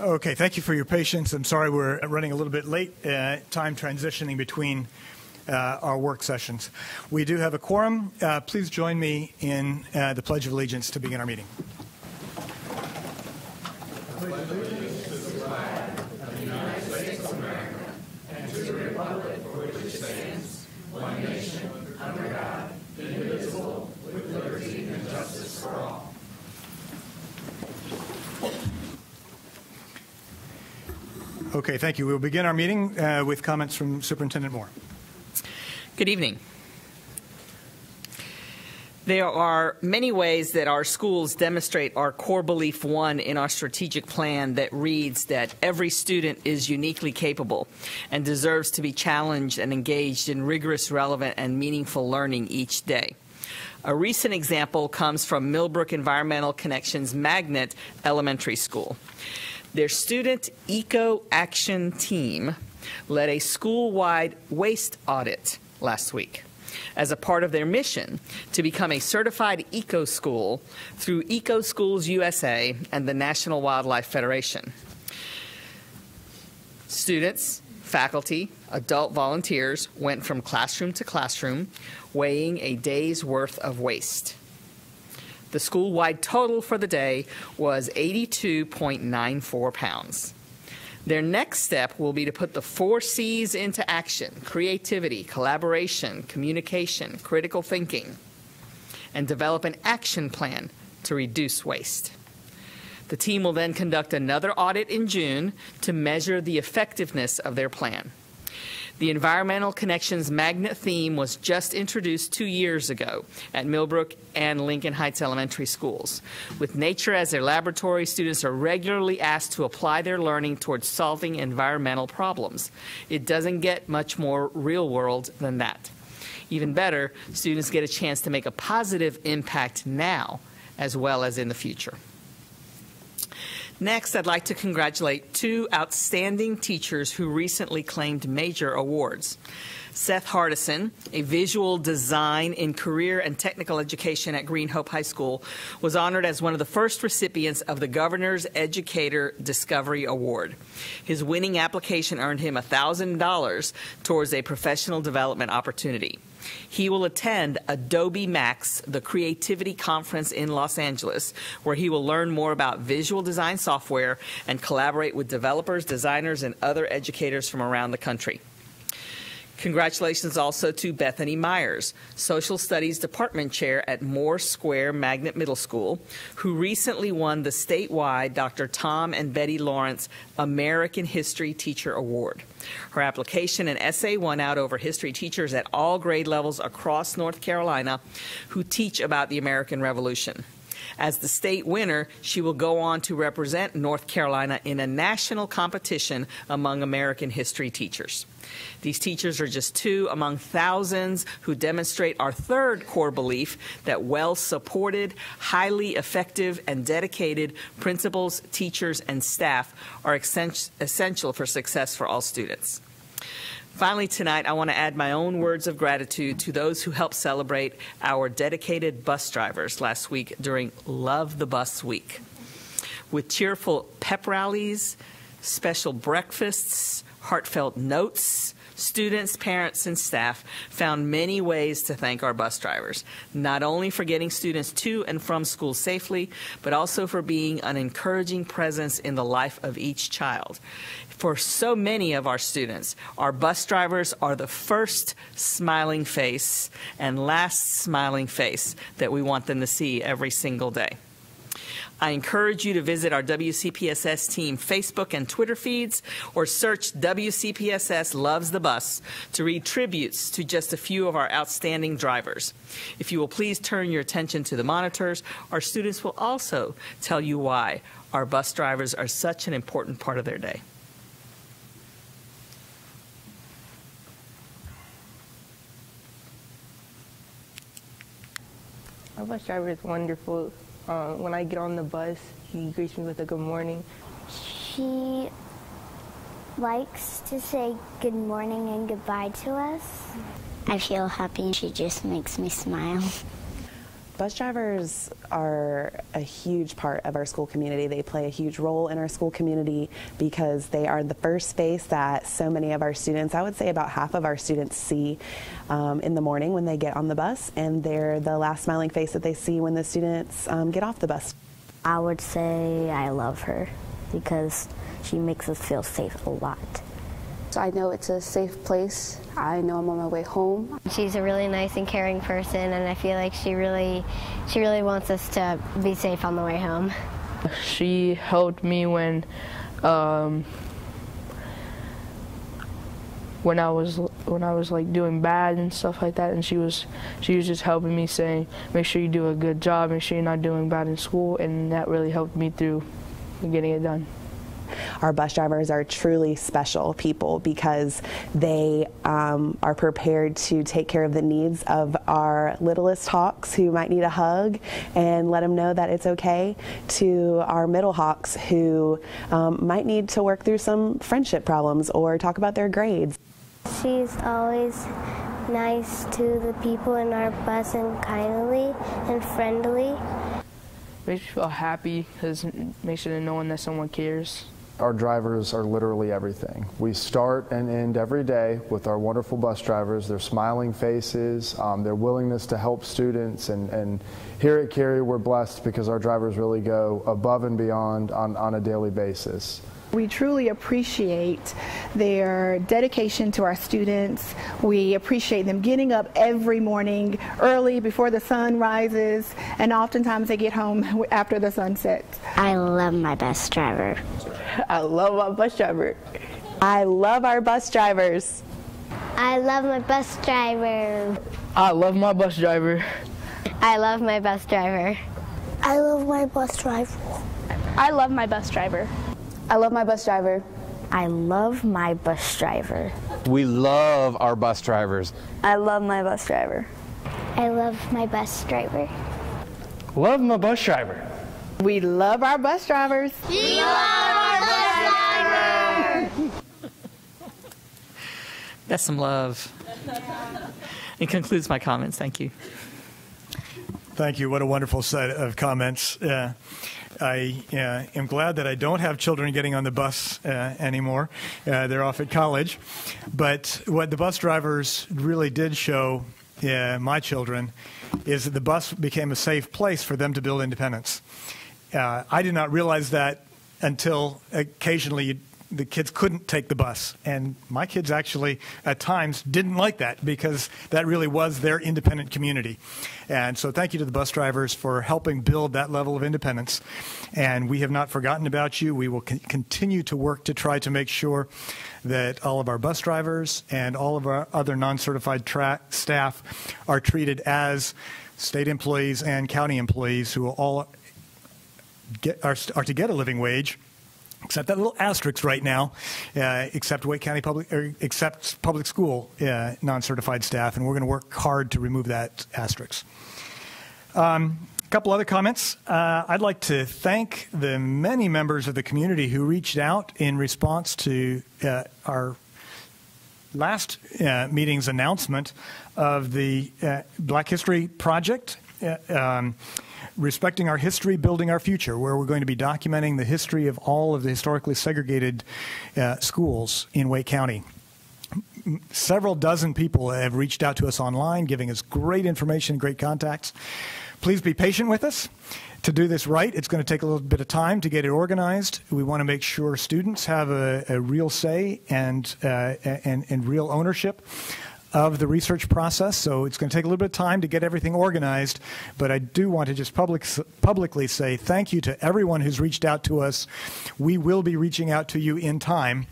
Okay, thank you for your patience. I'm sorry we're running a little bit late, time transitioning between our work sessions. We do have a quorum. Please join me in the Pledge of Allegiance to begin our meeting. I pledge allegiance to the flag of the United States of America and to the republic for which it stands, one nation, under God, indivisible, with liberty and justice for all. Okay, thank you. We'll begin our meeting with comments from Superintendent Moore. Good evening. There are many ways that our schools demonstrate our core belief one in our strategic plan that reads that every student is uniquely capable and deserves to be challenged and engaged in rigorous, relevant, and meaningful learning each day. A recent example comes from Millbrook Environmental Connections Magnet Elementary School. Their student eco-action team led a school-wide waste audit last week as a part of their mission to become a certified eco-school through Eco Schools USA and the National Wildlife Federation. Students, faculty, adult volunteers went from classroom to classroom, weighing a day's worth of waste. The school-wide total for the day was 82.94 pounds. Their next step will be to put the 4 C's into action: creativity, collaboration, communication, critical thinking, and develop an action plan to reduce waste. The team will then conduct another audit in June to measure the effectiveness of their plan. The Environmental Connections Magnet theme was just introduced 2 years ago at Millbrook and Lincoln Heights Elementary Schools. With nature as their laboratory, students are regularly asked to apply their learning towards solving environmental problems. It doesn't get much more real world than that. Even better, students get a chance to make a positive impact now as well as in the future. Next, I'd like to congratulate 2 outstanding teachers who recently claimed major awards. Seth Hardison, a visual design in career and technical education at Green Hope High School, was honored as one of the first recipients of the Governor's Educator Discovery Award. His winning application earned him $1,000 towards a professional development opportunity. He will attend Adobe Max, the creativity conference in Los Angeles, where he will learn more about visual design software and collaborate with developers, designers, and other educators from around the country. Congratulations also to Bethany Myers, Social Studies Department Chair at Moore Square Magnet Middle School, who recently won the statewide Dr. Tom and Betty Lawrence American History Teacher Award. Her application and essay won out over history teachers at all grade levels across North Carolina who teach about the American Revolution. As the state winner, she will go on to represent North Carolina in a national competition among American history teachers. These teachers are just 2 among thousands who demonstrate our third core belief that well-supported, highly effective, and dedicated principals, teachers, and staff are essential for success for all students. Finally, tonight, I want to add my own words of gratitude to those who helped celebrate our dedicated bus drivers last week during Love the Bus Week. With cheerful pep rallies, special breakfasts, heartfelt notes, students, parents, and staff found many ways to thank our bus drivers, not only for getting students to and from school safely, but also for being an encouraging presence in the life of each child. For so many of our students, our bus drivers are the first smiling face and last smiling face that we want them to see every single day. I encourage you to visit our WCPSS team Facebook and Twitter feeds or search WCPSS Loves the Bus to read tributes to just a few of our outstanding drivers. If you will please turn your attention to the monitors, our students will also tell you why our bus drivers are such an important part of their day. Our bus driver is wonderful. When I get on the bus, he greets me with a good morning. She likes to say good morning and goodbye to us. I feel happy and she just makes me smile. Bus drivers are a huge part of our school community. They play a huge role in our school community because they are the first face that so many of our students, I would say about half of our students, see in the morning when they get on the bus, and they're the last smiling face that they see when the students get off the bus. I would say I love her because she makes us feel safe a lot. So I know it's a safe place. I know I'm on my way home. She's a really nice and caring person, and I feel like she really wants us to be safe on the way home. She helped me when I was like doing bad and stuff like that, and she was just helping me, saying, make sure you do a good job, make sure you're not doing bad in school, and that really helped me through getting it done. Our bus drivers are truly special people because they are prepared to take care of the needs of our littlest hawks who might need a hug and let them know that it's okay, to our middle hawks who might need to work through some friendship problems or talk about their grades. She's always nice to the people in our bus and kindly and friendly. Makes me feel happy because it makes it knowing that someone cares. Our drivers are literally everything. We start and end every day with our wonderful bus drivers, their smiling faces, their willingness to help students, and here at Cary we're blessed because our drivers really go above and beyond on a daily basis. We truly appreciate their dedication to our students. We appreciate them getting up every morning early before the sun rises, and oftentimes they get home after the sun sets. I love my bus driver. I love our bus driver. I love our bus drivers. I love my bus driver. I love my bus driver. I love my bus driver. I love my bus driver. I love my bus driver. I love my bus driver. I love my bus driver. We love our bus drivers. I love my bus driver. I love my bus driver. Love my bus driver. We love our bus drivers. We love our bus driver. That's some love. It concludes my comments. Thank you. Thank you. What a wonderful set of comments. I am glad that I don't have children getting on the bus anymore. They're off at college. But what the bus drivers really did show my children is that the bus became a safe place for them to build independence. I did not realize that until occasionally the kids couldn't take the bus. And my kids actually, at times, didn't like that because that really was their independent community. And so thank you to the bus drivers for helping build that level of independence. And we have not forgotten about you. We will continue to work to try to make sure that all of our bus drivers and all of our other non-certified staff are treated as state employees and county employees who will all are to get a living wage. Except that little asterisk right now, except Wake County except public school non-certified staff, and we're going to work hard to remove that asterisk. A couple other comments. I'd like to thank the many members of the community who reached out in response to our last meeting's announcement of the Black History Project. Respecting Our History, Building Our Future, where we're going to be documenting the history of all of the historically segregated schools in Wake County. Several dozen people have reached out to us online, giving us great information, great contacts. Please be patient with us. To do this right, it's going to take a little bit of time to get it organized. We want to make sure students have a real say and real ownership of the research process, so it's going to take a little bit of time to get everything organized, but I do want to just publicly say thank you to everyone who's reached out to us. We will be reaching out to you in time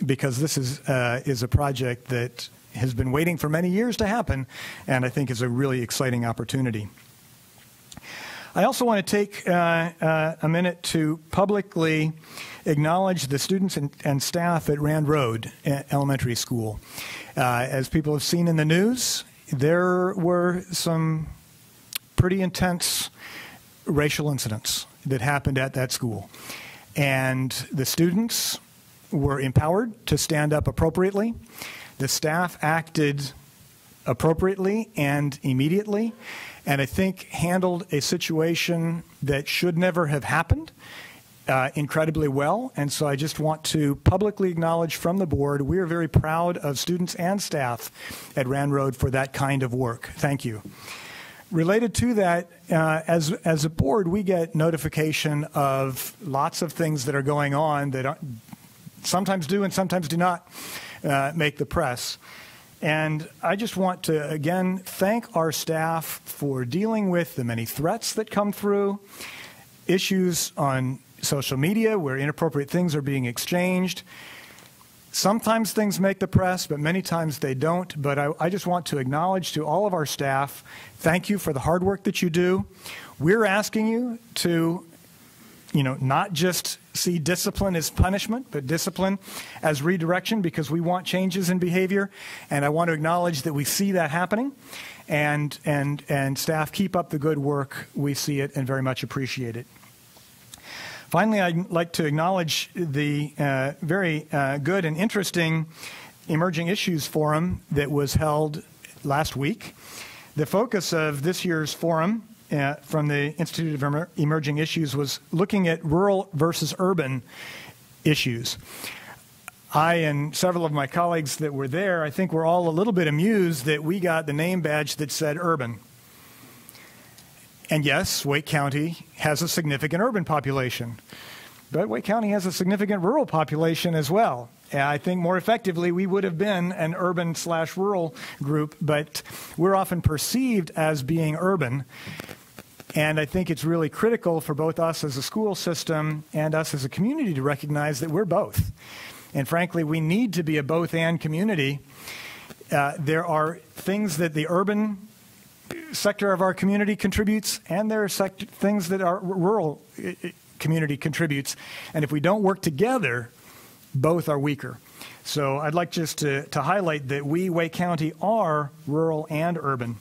because this is a project that has been waiting for many years to happen, and I think is a really exciting opportunity. I also want to take a minute to publicly acknowledge the students and staff at Rand Road Elementary School. As people have seen in the news, there were some pretty intense racial incidents that happened at that school. And the students were empowered to stand up appropriately. The staff acted appropriately and immediately, and I think handled a situation that should never have happened incredibly well. And so I just want to publicly acknowledge from the board, we are very proud of students and staff at Rand Road for that kind of work. Thank you. Related to that, as a board, we get notification of lots of things that are going on that sometimes do and sometimes do not make the press. And I just want to, again, thank our staff for dealing with the many threats that come through, issues on social media where inappropriate things are being exchanged. Sometimes things make the press, but many times they don't. But I just want to acknowledge to all of our staff, thank you for the hard work that you do. We're asking you to, not just see discipline as punishment, but discipline as redirection, because we want changes in behavior. And I want to acknowledge that we see that happening. And staff, keep up the good work. We see it and very much appreciate it. Finally, I'd like to acknowledge the very good and interesting Emerging Issues Forum that was held last week. The focus of this year's forum from the Institute of Emerging Issues was looking at rural versus urban issues. I and several of my colleagues that were there, I think we're all a little bit amused that we got the name badge that said urban. And yes, Wake County has a significant urban population, but Wake County has a significant rural population as well. And I think more effectively we would have been an urban/rural group, but we're often perceived as being urban. And I think it's really critical for both us as a school system and us as a community to recognize that we're both. And frankly, we need to be a both-and community. There are things that the urban sector of our community contributes, and there are things that our rural community contributes. And if we don't work together, both are weaker. So I'd like just to highlight that we, Wake County, are rural and urban.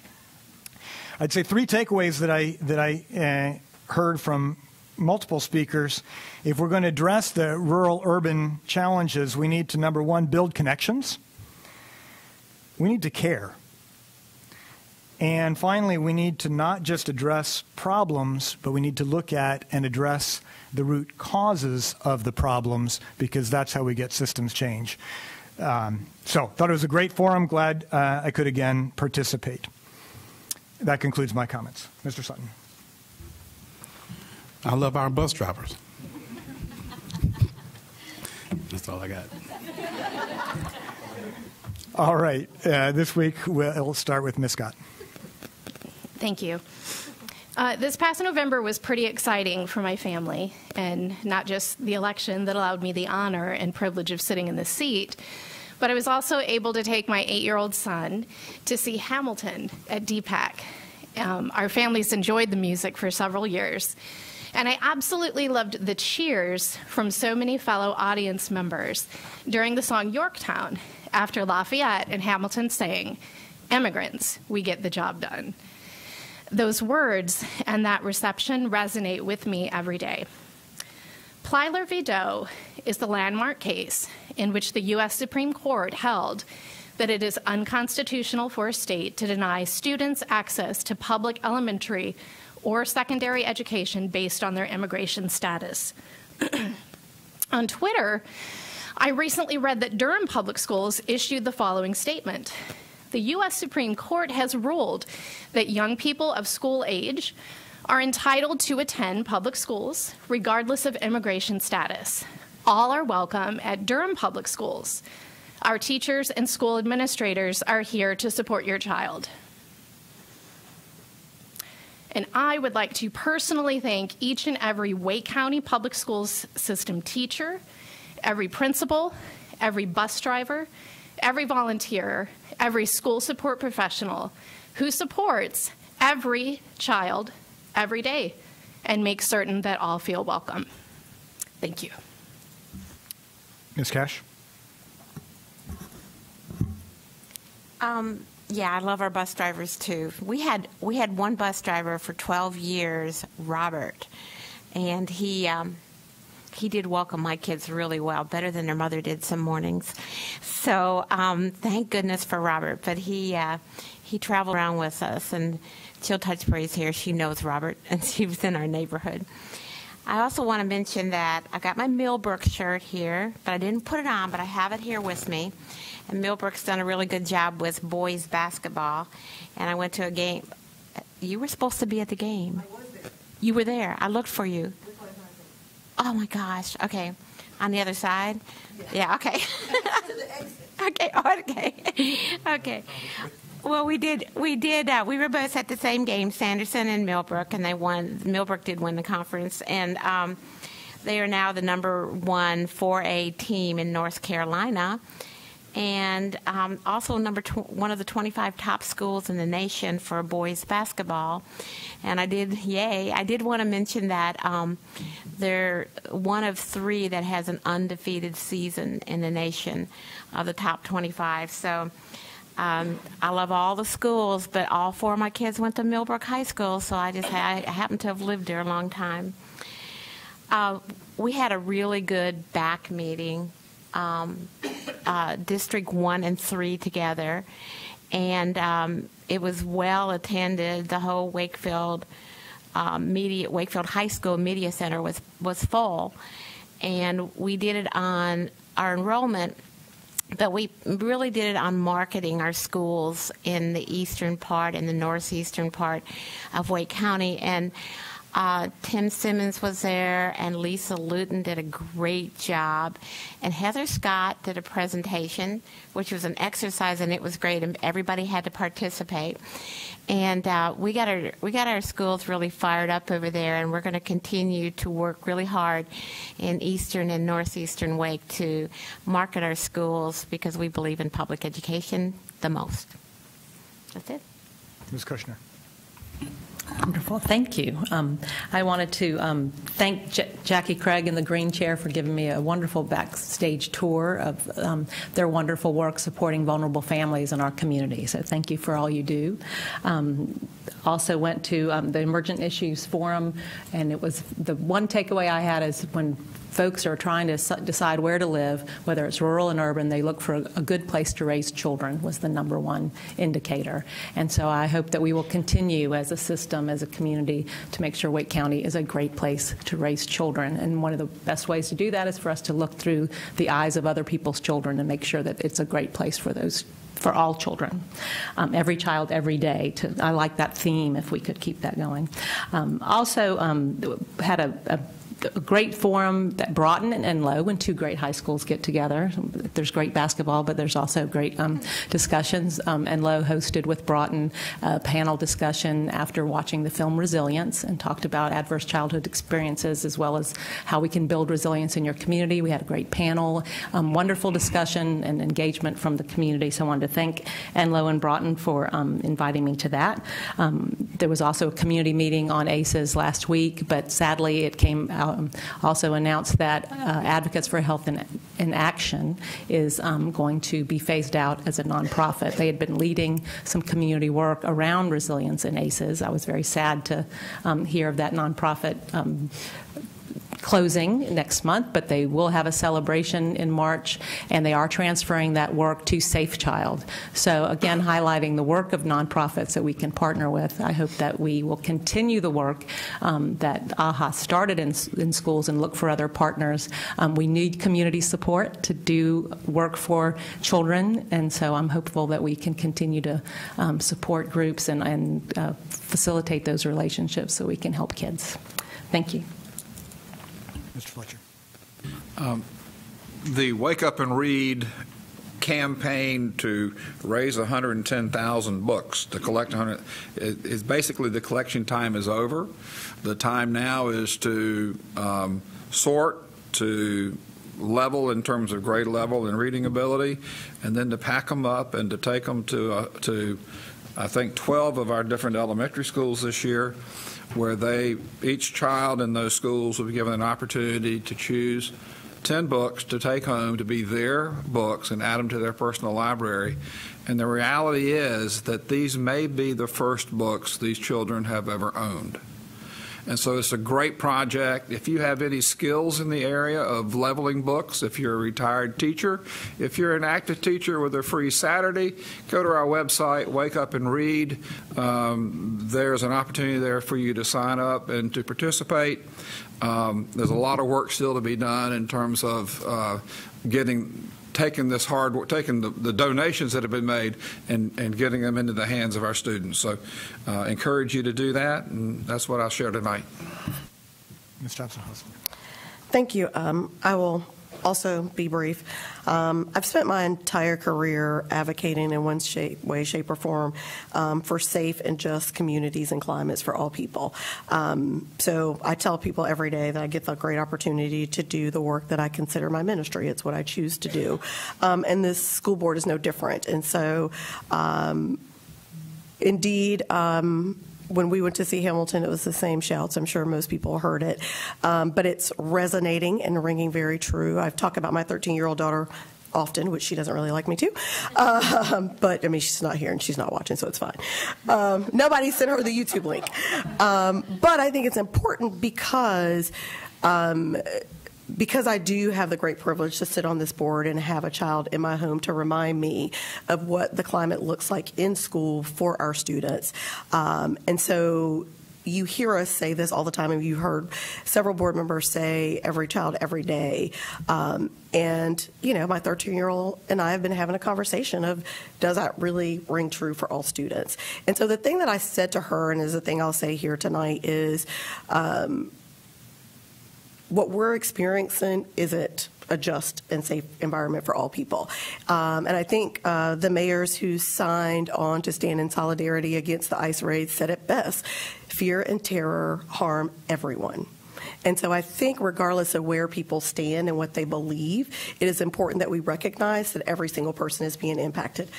I'd say three takeaways that I heard from multiple speakers. If we're going to address the rural-urban challenges, we need to, number one, build connections. We need to care. And finally, we need to not just address problems, but we need to look at and address the root causes of the problems, because that's how we get systems change. So, thought it was a great forum. Glad I could again participate. That concludes my comments. Mr. Sutton. I love our bus drivers. That's all I got. All right. This week, we'll start with Ms. Scott. Thank you. This past November was pretty exciting for my family, and not just the election that allowed me the honor and privilege of sitting in the seat, but I was also able to take my 8-year-old son to see Hamilton at DPAC. Our families enjoyed the music for several years, and I absolutely loved the cheers from so many fellow audience members during the song Yorktown after Lafayette and Hamilton sang, "Immigrants, we get the job done." Those words and that reception resonate with me every day. Plyler v. Doe is the landmark case in which the U.S. Supreme Court held that it is unconstitutional for a state to deny students access to public elementary or secondary education based on their immigration status. On Twitter, I recently read that Durham Public Schools issued the following statement. The U.S. Supreme Court has ruled that young people of school age are entitled to attend public schools regardless of immigration status. All are welcome at Durham Public Schools. Our teachers and school administrators are here to support your child. And I would like to personally thank each and every Wake County Public Schools system teacher, every principal, every bus driver, every volunteer, every school support professional who supports every child every day and makes certain that all feel welcome. Thank you. Ms. Cash? Yeah, I love our bus drivers too. We had one bus driver for 12 years, Robert, and he did welcome my kids really well, better than their mother did some mornings. So thank goodness for Robert. But he he traveled around with us, and Jill Touchberry's here. She knows Robert, and she was in our neighborhood. I also want to mention that I got my Millbrook shirt here, but I didn't put it on, but I have it here with me. And Millbrook's done a really good job with boys basketball. And I went to a game. You were supposed to be at the game. I was there. You were there. I looked for you. Oh, my gosh. Okay. On the other side? Yeah, okay. Okay. Well, we were both at the same game, Sanderson and Millbrook, and they won. Millbrook did win the conference, and they are now the #1 4A team in North Carolina, and also one of the 25 top schools in the nation for boys basketball. And I did want to mention that they're one of 3 that has an undefeated season in the nation of the top 25. So I love all the schools, but all 4 of my kids went to Millbrook High School, so I happen to have lived there a long time. We had a really good BAC meeting, District 1 and 3 together, and it was well attended. The whole Wakefield High School Media Center was full, and we did it on our enrollment. But we really did it on marketing our schools in the eastern part and the northeastern part of Wake County. And Tim Simmons was there, and Lisa Luton did a great job. And Heather Scott did a presentation, which was an exercise, and it was great, and everybody had to participate. And we got our schools really fired up over there, and we're going to continue to work really hard in eastern and northeastern Wake to market our schools, because we believe in public education the most. That's it. Ms. Kushner. Wonderful. Thank you. I wanted to thank Jackie Craig and the Green Chair for giving me a wonderful backstage tour of their wonderful work supporting vulnerable families in our community. So thank you for all you do. Also went to the Emergent Issues Forum, and it was the one takeaway I had is when folks are trying to decide where to live, whether it's rural and urban, they look for a good place to raise children was the #1 indicator. And so I hope that we will continue as a system, as a community, to make sure Wake County is a great place to raise children. And one of the best ways to do that is for us to look through the eyes of other people's children and make sure that it's a great place for all children. Every child, every day. I like that theme, if we could keep that going. Also had a great forum that Broughton and Enloe, when 2 great high schools get together. There's great basketball, but there's also great discussions. Enloe hosted with Broughton a panel discussion after watching the film Resilience, and talked about adverse childhood experiences as well as how we can build resilience in your community. We had a great panel, wonderful discussion and engagement from the community. So I wanted to thank Enloe and Broughton for inviting me to that. There was also a community meeting on ACEs last week, but sadly it came out also announced that Advocates for Health in Action is going to be phased out as a nonprofit. They had been leading some community work around resilience in ACEs. I was very sad to hear of that nonprofit closing next month, but they will have a celebration in March, and they are transferring that work to Safe Child. So again, highlighting the work of nonprofits that we can partner with. I hope that we will continue the work that AHA started in schools and look for other partners. We need community support to do work for children, and so I'm hopeful that we can continue to support groups and facilitate those relationships so we can help kids. Thank you. Mr. Fletcher. The Wake Up and Read campaign to raise 110,000 books to collect 100 is basically the collection time is over. The time now is to sort, to level in terms of grade level and reading ability, and then to pack them up and to take them to I think 12 of our different elementary schools this year, where each child in those schools will be given an opportunity to choose 10 books to take home to be their books and add them to their personal library. And the reality is that these may be the first books these children have ever owned. And so it's a great project. If you have any skills in the area of leveling books, if you're a retired teacher, if you're an active teacher with a free Saturday, go to our website, Wake Up and Read. There's an opportunity there for you to sign up and to participate. There's a lot of work still to be done in terms of taking this hard work, taking the donations that have been made and getting them into the hands of our students. So encourage you to do that, and that's what I'll share tonight. Ms. Johnson-Hustler. Thank you. I will also be brief. I've spent my entire career advocating in one way, shape, or form for safe and just communities and climates for all people. So I tell people every day that I get the great opportunity to do the work that I consider my ministry. It's what I choose to do. And this school board is no different. And so, indeed, when we went to see Hamilton, it was the same shouts. I'm sure most people heard it. But it's resonating and ringing very true. I've talked about my 13-year-old daughter often, which she doesn't really like me to. But, I mean, she's not here and she's not watching, so it's fine. Nobody sent her the YouTube link. But I think it's important because I do have the great privilege to sit on this board and have a child in my home to remind me of what the climate looks like in school for our students. And so you hear us say this all the time, and you heard several board members say every child, every day. And, you know, my 13-year-old and I have been having a conversation of, does that really ring true for all students? And so the thing that I said to her, and is the thing I'll say here tonight, is what we're experiencing isn't a just and safe environment for all people. And I think the mayors who signed on to stand in solidarity against the ICE raids said it best: fear and terror harm everyone. And so I think regardless of where people stand and what they believe, it is important that we recognize that every single person is being impacted.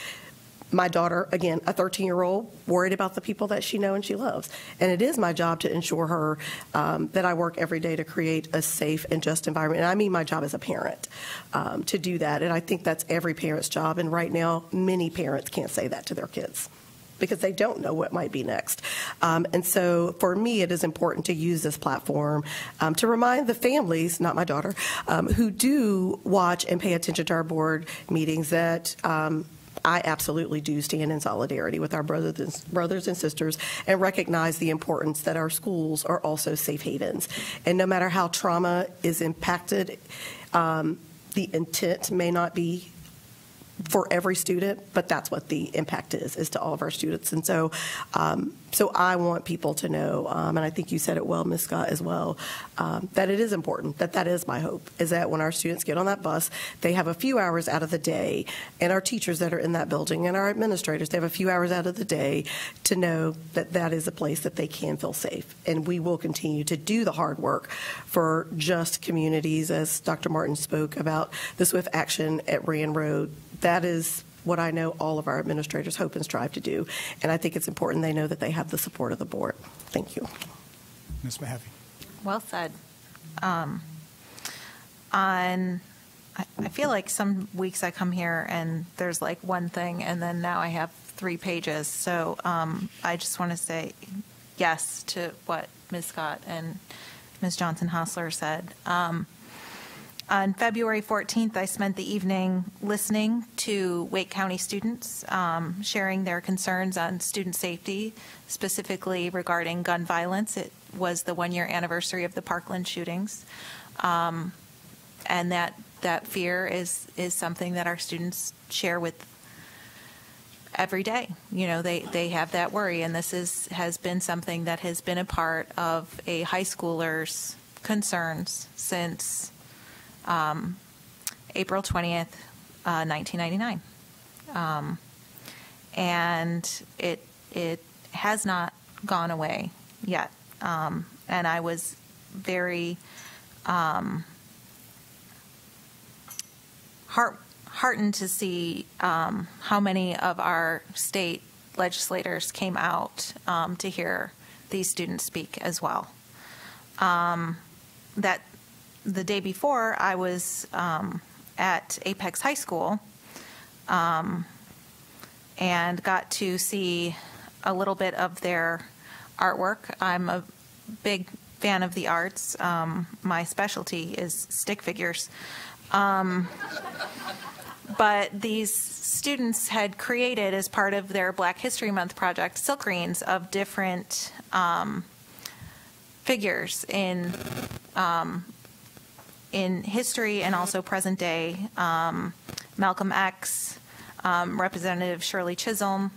My daughter, again, a 13-year-old, worried about the people that she knows and she loves. And it is my job to ensure her that I work every day to create a safe and just environment. And I mean my job as a parent to do that. And I think that's every parent's job. And right now, many parents can't say that to their kids because they don't know what might be next. And so for me, it is important to use this platform to remind the families, not my daughter, who do watch and pay attention to our board meetings that I absolutely do stand in solidarity with our brothers and sisters and recognize the importance that our schools are also safe havens. And no matter how trauma is impacted, the intent may not be for every student, but that's what the impact is to all of our students. And so so I want people to know, and I think you said it well, Ms. Scott, as well, that it is important, that is my hope, is that when our students get on that bus, they have a few hours out of the day, and our teachers that are in that building and our administrators, they have a few hours out of the day to know that that is a place that they can feel safe. And we will continue to do the hard work for just communities, as Dr. Martin spoke about the swift action at Rand Road. That is what I know all of our administrators hope and strive to do. And I think it's important they know that they have the support of the board. Thank you. Ms. Mahaffey. Well said. I feel like some weeks I come here and there's like one thing, and then now I have 3 pages. So I just want to say yes to what Ms. Scott and Ms. Johnson-Hostler said. On February 14th, I spent the evening listening to Wake County students sharing their concerns on student safety, specifically regarding gun violence. It was the 1-year anniversary of the Parkland shootings. And that fear is something that our students share with every day. You know, they have that worry, and this has been something that has been a part of a high schooler's concerns since April 20th, 1999. And it has not gone away yet. And I was very heartened to see how many of our state legislators came out to hear these students speak as well. That the day before, I was at Apex High School and got to see a little bit of their artwork. I'm big fan of the arts. My specialty is stick figures. But these students had created, as part of their Black History Month project, silk reens of different figures in history and also present day. Malcolm X, Representative Shirley Chisholm,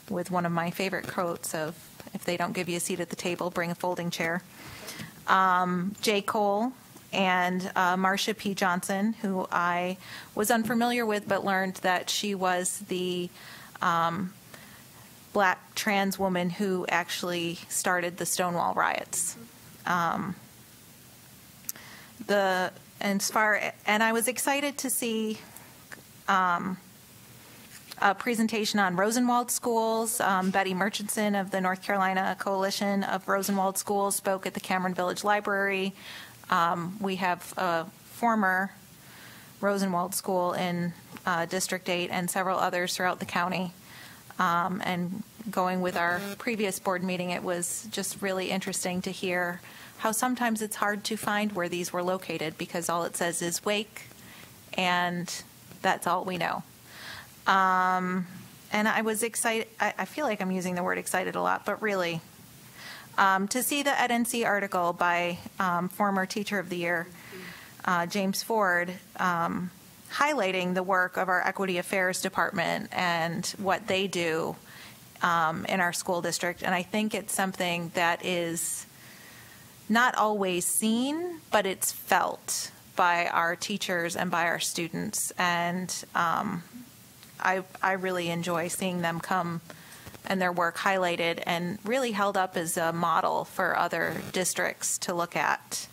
with one of my favorite quotes of, "If they don't give you a seat at the table, bring a folding chair." J. Cole, and Marsha P. Johnson, who I was unfamiliar with but learned that she was the Black trans woman who actually started the Stonewall riots. And I was excited to see a presentation on Rosenwald schools. Betty Murchison of the North Carolina Coalition of Rosenwald Schools spoke at the Cameron Village Library. We have a former Rosenwald school in District 8 and several others throughout the county. And going with our previous board meeting, it was just really interesting to hear how sometimes it's hard to find where these were located because all it says is Wake, and that's all we know. And I was excited. I feel like I'm using the word excited a lot, but really, to see the EdNC article by former Teacher of the Year, James Ford, highlighting the work of our Equity Affairs Department and what they do in our school district. And I think it's something that is not always seen, but it's felt by our teachers and by our students. And I really enjoy seeing them come and their work highlighted and really held up as a model for other districts to look at.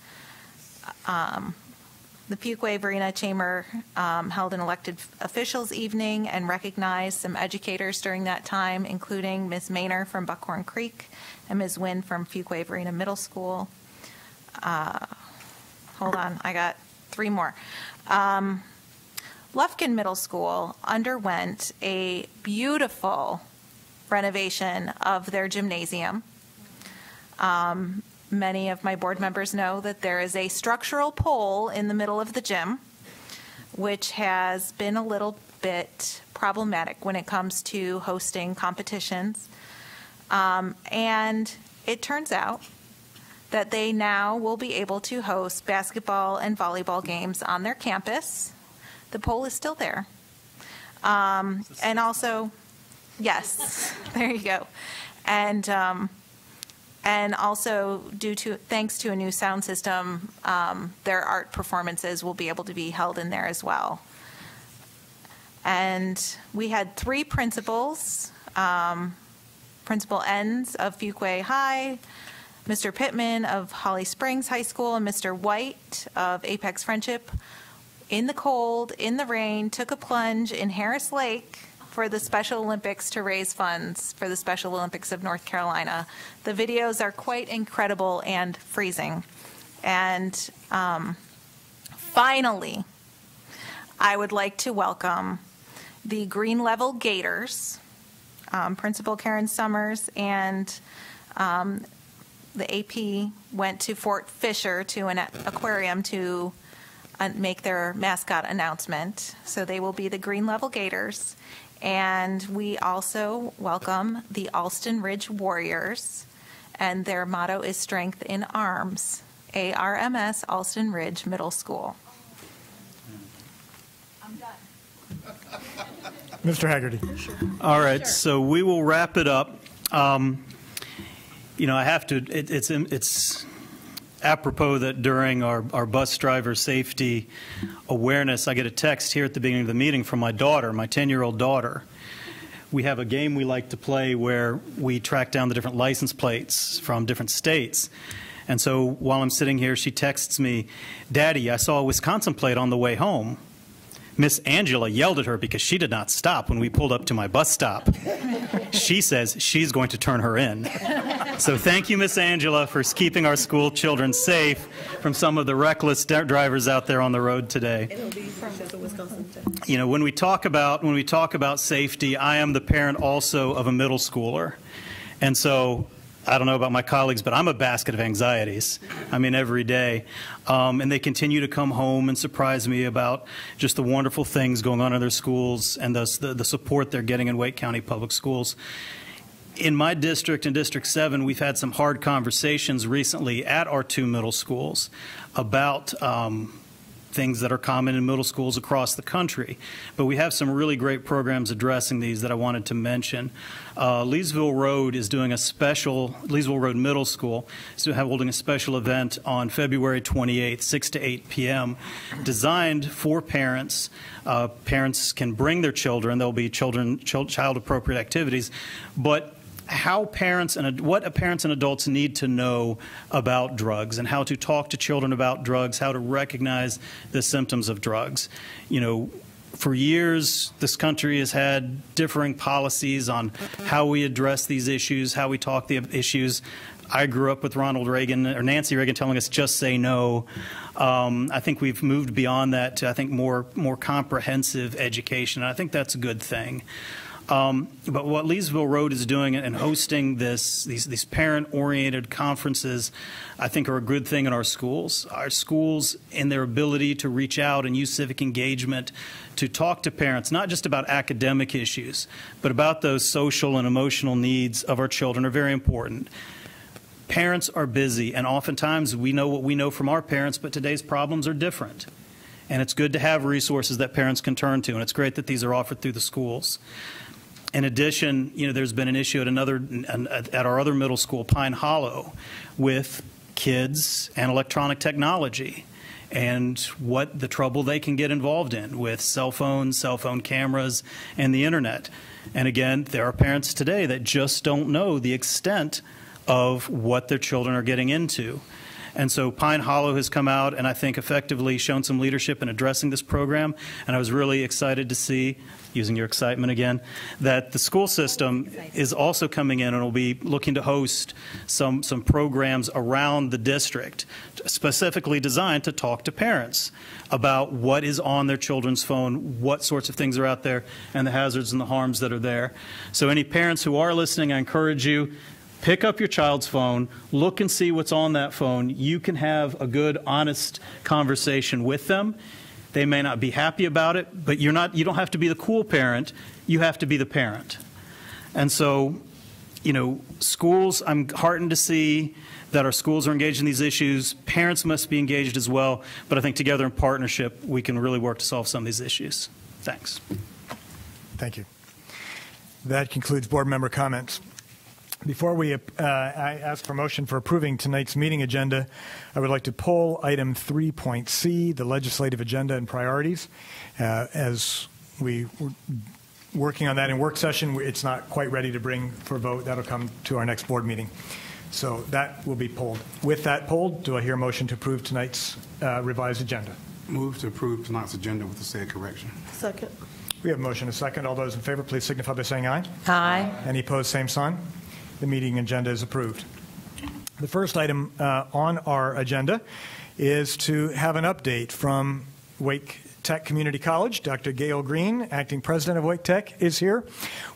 The Fuquay-Varina Chamber held an elected officials evening and recognized some educators during that time, including Ms. Maynor from Buckhorn Creek and Ms. Wynn from Fuquay-Varina Middle School. Hold on, I got 3 more. Lufkin Middle School underwent a beautiful renovation of their gymnasium. Many of my board members know that there is a structural pole in the middle of the gym, which has been a little bit problematic when it comes to hosting competitions. And it turns out that they now will be able to host basketball and volleyball games on their campus. The pole is still there. And also, yes, there you go. And also, thanks to a new sound system, their art performances will be able to be held in there as well. And we had 3 principals, Principal Enns of Fuquay High, Mr. Pittman of Holly Springs High School, and Mr. White of Apex Friendship, in the cold, in the rain, took a plunge in Harris Lake for the Special Olympics to raise funds for the Special Olympics of North Carolina. The videos are quite incredible and freezing. And finally, I would like to welcome the Green Level Gators, Principal Karen Summers and the AP went to Fort Fisher to an aquarium to make their mascot announcement. So they will be the Green Level Gators. And we also welcome the Alston Ridge Warriors, and their motto is Strength in Arms, ARMS Alston Ridge Middle School. I'm done. Mr. Haggerty. All right, so we will wrap it up. You know, I have to, it's apropos that during our bus driver safety awareness, I get a text here at the beginning of the meeting from my daughter, my 10-year-old daughter. We have a game we like to play where we track down the different license plates from different states. And so while I'm sitting here, she texts me, "Daddy, I saw a Wisconsin plate on the way home." Miss Angela yelled at her because she did not stop when we pulled up to my bus stop. She says she's going to turn her in. So thank you, Miss Angela, for keeping our school children safe from some of the reckless drivers out there on the road today. You know, when we talk about safety, I am the parent also of a middle schooler. And so I don't know about my colleagues, but I'm a basket of anxieties. I mean, every day. And they continue to come home and surprise me about just the wonderful things going on in their schools and the support they're getting in Wake County Public Schools. In my district, in District 7, we've had some hard conversations recently at our 2 middle schools about things that are common in middle schools across the country. But we have some really great programs addressing these that I wanted to mention. Leesville Road is doing a special, Leesville Road Middle School is holding a special event on February 28th, 6 to 8 p.m., designed for parents. Parents can bring their children. There'll be child-appropriate activities. But what parents and adults need to know about drugs and how to talk to children about drugs, how to recognize the symptoms of drugs. You know, for years, this country has had differing policies on how we address these issues, how we talk the issues. I grew up with Ronald Reagan or Nancy Reagan telling us just say no. I think we've moved beyond that to, I think, more comprehensive education, and I think that's a good thing. But what Leesville Road is doing and hosting these parent-oriented conferences, I think, are a good thing in our schools. Our schools, in their ability to reach out and use civic engagement to talk to parents, not just about academic issues, but about those social and emotional needs of our children, are very important. Parents are busy, and oftentimes we know what we know from our parents, but today's problems are different. And it's good to have resources that parents can turn to, and it's great that these are offered through the schools. In addition, you know, there's been an issue at our other middle school, Pine Hollow, with kids and electronic technology and what the trouble they can get involved in with cell phones, cell phone cameras, and the internet. And again, there are parents today that just don't know the extent of what their children are getting into. And so Pine Hollow has come out and I think effectively shown some leadership in addressing this program. And I was really excited to see, using your excitement again, that the school system is also coming in and will be looking to host some programs around the district specifically designed to talk to parents about what is on their children's phone, what sorts of things are out there, and the hazards and the harms that are there. So any parents who are listening, I encourage you, pick up your child's phone, look and see what's on that phone. You can have a good, honest conversation with them. They may not be happy about it, but you don't have to be the cool parent. You have to be the parent. And so, you know, schools, I'm heartened to see that our schools are engaged in these issues. Parents must be engaged as well, but I think together in partnership, we can really work to solve some of these issues. Thanks. Thank you. That concludes board member comments. Before we I ask for motion for approving tonight's meeting agenda, I would like to poll item 3.C, the legislative agenda and priorities. As we were working on that in work session, it's not quite ready to bring for vote. That'll come to our next board meeting. So that will be polled. With that polled, do I hear a motion to approve tonight's revised agenda? Move to approve tonight's agenda with the said correction. Second. We have a motion and a second. All those in favor, please signify by saying aye. Aye. Any opposed, same sign. The meeting agenda is approved. The first item on our agenda is to have an update from Wake Tech Community College. Dr. Gail Green, acting president of Wake Tech, is here.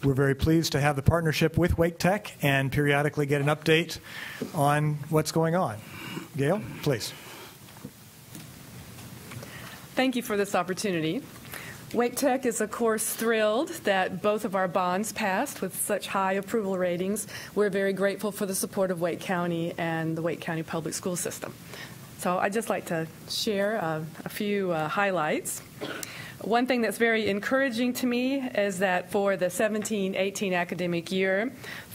We're very pleased to have the partnership with Wake Tech and periodically get an update on what's going on. Gail, please. Thank you for this opportunity. Wake Tech is, of course, thrilled that both of our bonds passed with such high approval ratings. We're very grateful for the support of Wake County and the Wake County Public School System. So I'd just like to share a few highlights. One thing that's very encouraging to me is that for the 17-18 academic year,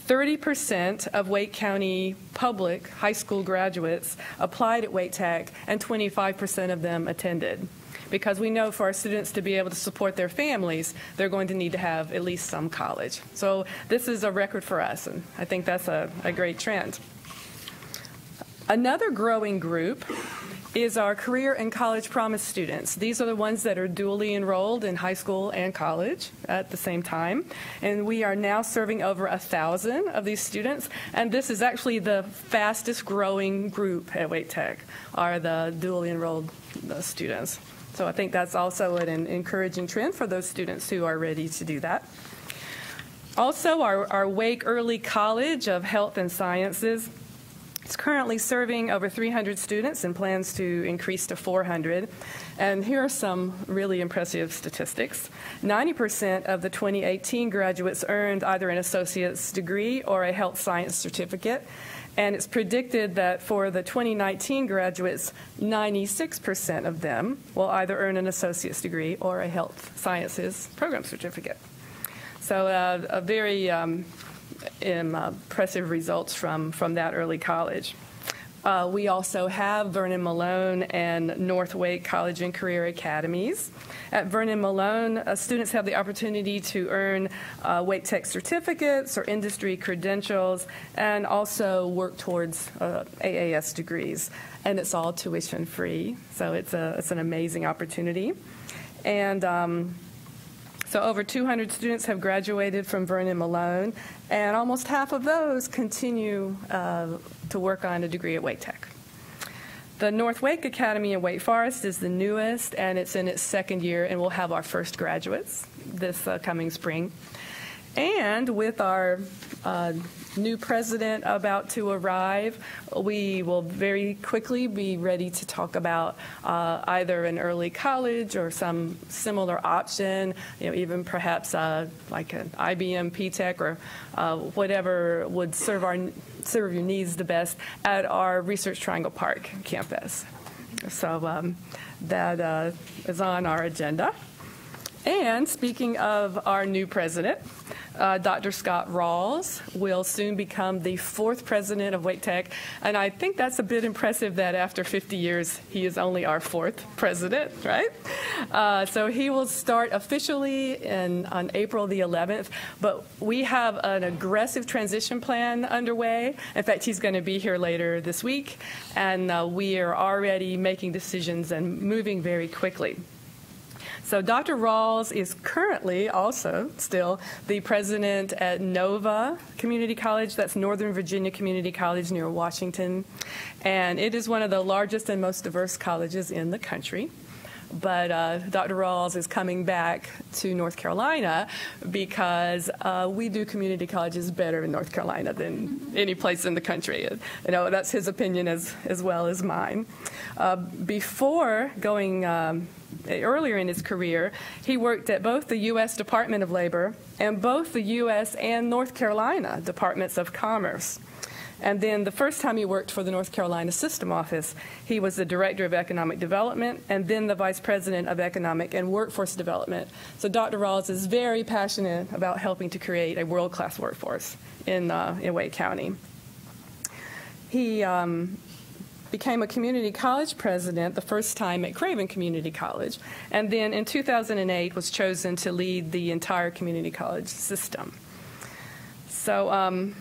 30% of Wake County public high school graduates applied at Wake Tech, and 25% of them attended. Because we know for our students to be able to support their families, they're going to need to have at least some college. So this is a record for us, and I think that's a great trend. Another growing group is our career and college promise students. These are the ones that are dually enrolled in high school and college at the same time. And we are now serving over 1,000 of these students. And this is actually the fastest growing group at Wake Tech, are the dually enrolled students. So I think that's also an encouraging trend for those students who are ready to do that. Also, our Wake Early College of Health and Sciences is currently serving over 300 students and plans to increase to 400. And here are some really impressive statistics. 90% of the 2018 graduates earned either an associate's degree or a health science certificate. And it's predicted that for the 2019 graduates, 96% of them will either earn an associate's degree or a health sciences program certificate. So a very impressive results from that early college. We also have Vernon Malone and North Wake College and Career Academies. At Vernon Malone, students have the opportunity to earn Wake Tech certificates or industry credentials and also work towards AAS degrees. And it's all tuition free, so it's an amazing opportunity. And so over 200 students have graduated from Vernon Malone, and almost half of those continue to work on a degree at Wake Tech. The North Wake Academy in Wake Forest is the newest, and it's in its second year, and we'll have our first graduates this coming spring. And with our new president about to arrive, we will very quickly be ready to talk about either an early college or some similar option, even perhaps like an IBM P-Tech or whatever would serve your needs the best at our Research Triangle Park campus. So that is on our agenda. And speaking of our new president, Dr. Scott Rawls will soon become the 4th president of Wake Tech, and I think that's a bit impressive that after 50 years he is only our 4th president, right? So he will start officially on April the 11th, but we have an aggressive transition plan underway. In fact, he's going to be here later this week, and we are already making decisions and moving very quickly. So Dr. Rawls is currently also still the president at Nova Community College. That's Northern Virginia Community College near Washington. And it is one of the largest and most diverse colleges in the country. But Dr. Rawls is coming back to North Carolina because we do community colleges better in North Carolina than any place in the country. That's his opinion as well as mine. Before going earlier in his career, he worked at both the U.S. Department of Labor and both the U.S. and North Carolina Departments of Commerce. And then the first time he worked for the North Carolina System Office, he was the Director of Economic Development and then the Vice President of Economic and Workforce Development. So Dr. Rawls is very passionate about helping to create a world-class workforce in Wake County. He became a community college president the first time at Craven Community College, and then in 2008 was chosen to lead the entire community college system. So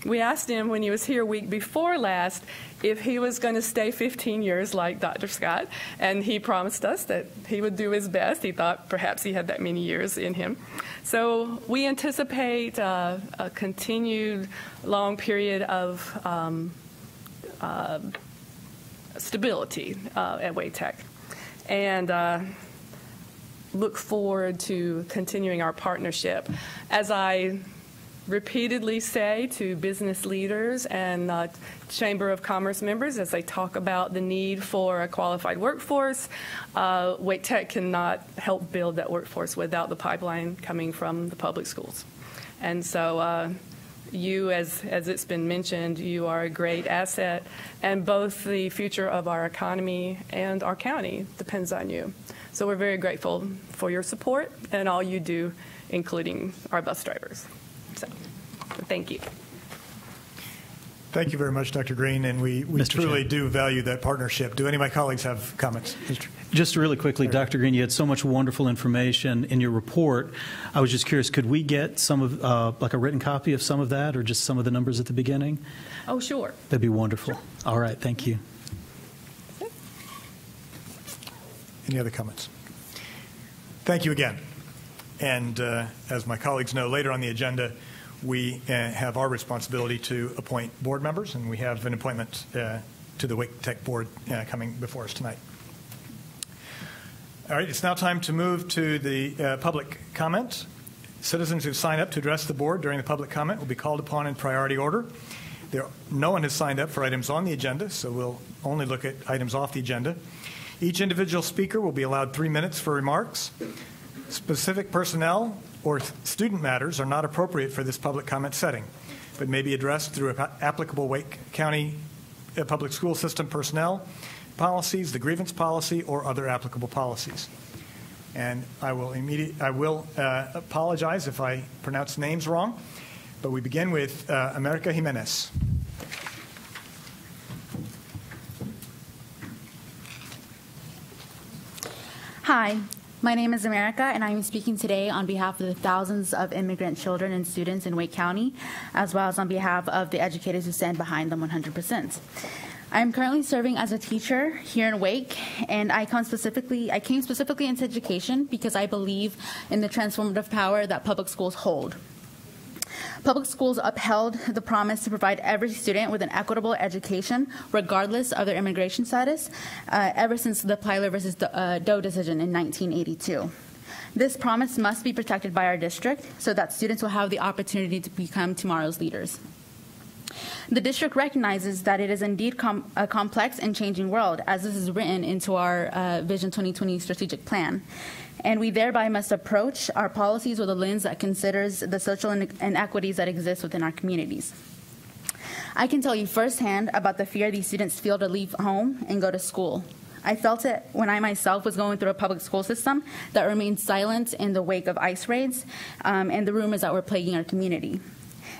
we asked him when he was here week before last if he was going to stay 15 years like Dr. Scott, and he promised us that he would do his best. He thought perhaps he had that many years in him. So we anticipate a continued long period of stability at Wake Tech, and look forward to continuing our partnership. As I repeatedly say to business leaders and Chamber of Commerce members as they talk about the need for a qualified workforce, Wake Tech cannot help build that workforce without the pipeline coming from the public schools. And so you, as it's been mentioned, you are a great asset, and both the future of our economy and our county depends on you. So we're very grateful for your support and all you do, including our bus drivers. So thank you. Thank you very much, Dr. Green, and we truly do value that partnership. Do any of my colleagues have comments? Just really quickly, Dr. Green, you had so much wonderful information in your report. I was just curious, could we get some of, like a written copy of some of that, or just some of the numbers at the beginning? Oh, sure. That'd be wonderful. Sure. All right, thank you. Any other comments? Thank you again. And as my colleagues know, later on the agenda, we have our responsibility to appoint board members, and we have an appointment to the Wake Tech Board coming before us tonight. All right, it's now time to move to the public comment. Citizens who sign up to address the board during the public comment will be called upon in priority order. No one has signed up for items on the agenda, so we'll only look at items off the agenda. Each individual speaker will be allowed 3 minutes for remarks. Specific personnel or student matters are not appropriate for this public comment setting, but may be addressed through applicable Wake County Public School System personnel policies, the grievance policy, or other applicable policies. And I will apologize if I pronounce names wrong, but we begin with America Jimenez. Hi, my name is America, and I'm speaking today on behalf of the thousands of immigrant children and students in Wake County, as well as on behalf of the educators who stand behind them 100%. I am currently serving as a teacher here in Wake, and I came specifically into education because I believe in the transformative power that public schools hold. Public schools upheld the promise to provide every student with an equitable education, regardless of their immigration status, ever since the Plyler versus Doe decision in 1982. This promise must be protected by our district so that students will have the opportunity to become tomorrow's leaders. The district recognizes that it is indeed a complex and changing world, as this is written into our Vision 2020 strategic plan. And we thereby must approach our policies with a lens that considers the social inequities that exist within our communities. I can tell you firsthand about the fear these students feel to leave home and go to school. I felt it when I myself was going through a public school system that remained silent in the wake of ICE raids and the rumors that were plaguing our community.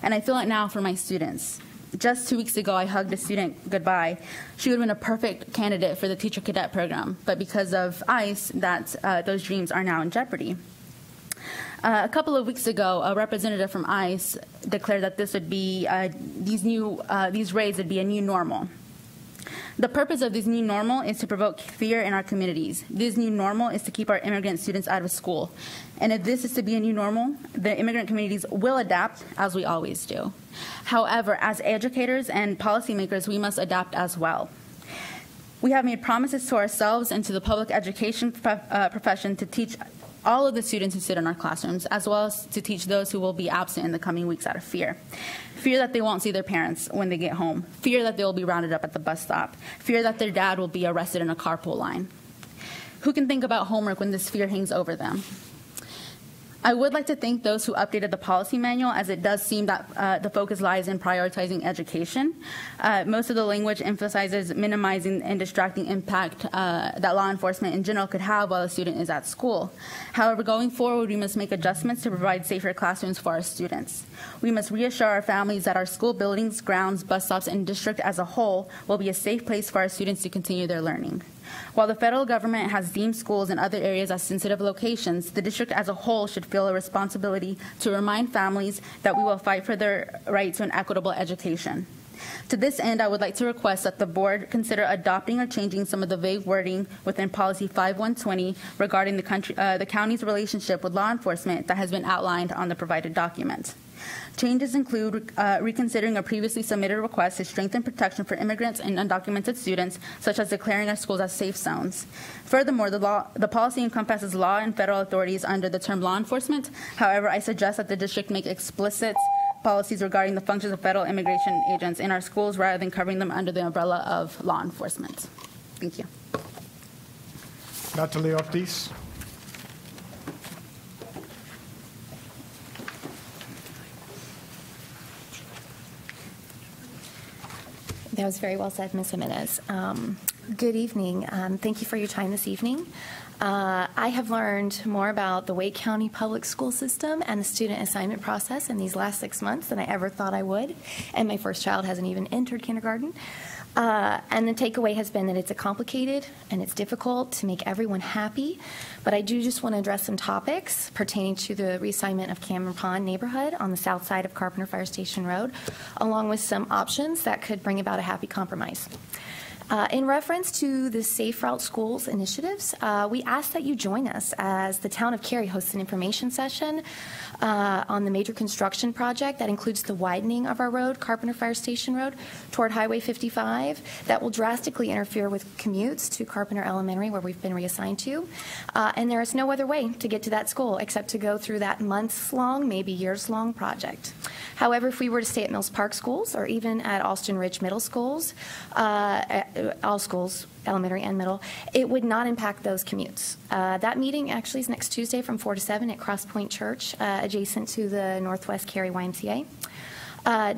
And I feel it now for my students. Just 2 weeks ago, I hugged a student goodbye. She would have been a perfect candidate for the teacher cadet program, but because of ICE, those dreams are now in jeopardy. A couple of weeks ago, a representative from ICE declared that this would be these raids would be a new normal. The purpose of this new normal is to provoke fear in our communities. This new normal is to keep our immigrant students out of school. And if this is to be a new normal, the immigrant communities will adapt, as we always do. However, as educators and policymakers, we must adapt as well. We have made promises to ourselves and to the public education profession to teach all of the students who sit in our classrooms, as well as to teach those who will be absent in the coming weeks out of fear. Fear that they won't see their parents when they get home. Fear that they will be rounded up at the bus stop. Fear that their dad will be arrested in a carpool line. Who can think about homework when this fear hangs over them? I would like to thank those who updated the policy manual, as it does seem that the focus lies in prioritizing education. Most of the language emphasizes minimizing and distracting impact that law enforcement in general could have while a student is at school. However, going forward, we must make adjustments to provide safer classrooms for our students. We must reassure our families that our school buildings, grounds, bus stops, and district as a whole will be a safe place for our students to continue their learning. While the federal government has deemed schools and other areas as sensitive locations, the district as a whole should feel a responsibility to remind families that we will fight for their right to an equitable education. To this end, I would like to request that the board consider adopting or changing some of the vague wording within Policy 5120 regarding the county's relationship with law enforcement that has been outlined on the provided document. Changes include reconsidering a previously submitted request to strengthen protection for immigrants and undocumented students, such as declaring our schools as safe zones. Furthermore, the policy encompasses law and federal authorities under the term law enforcement. However, I suggest that the district make explicit policies regarding the functions of federal immigration agents in our schools rather than covering them under the umbrella of law enforcement. Thank you. Natalie Ortiz. That was very well said, Ms. Jimenez. Good evening. Thank you for your time this evening. I have learned more about the Wake County public school system and the student assignment process in these last 6 months than I ever thought I would, and my first child hasn't even entered kindergarten. And the takeaway has been that it's complicated and it's difficult to make everyone happy, but I do just want to address some topics pertaining to the reassignment of Cameron Pond neighborhood on the south side of Carpenter Fire Station Road, along with some options that could bring about a happy compromise. In reference to the Safe Route Schools initiatives, we ask that you join us as the town of Cary hosts an information session on the major construction project that includes the widening of our road, Carpenter Fire Station Road, toward Highway 55. That will drastically interfere with commutes to Carpenter Elementary, where we've been reassigned to. And there is no other way to get to that school except to go through that months-long, maybe years-long project. However, if we were to stay at Mills Park schools or even at Alston Ridge Middle Schools, all schools, elementary and middle, it would not impact those commutes. That meeting actually is next Tuesday from 4 to 7 at Cross Point Church, adjacent to the Northwest Cary YMCA.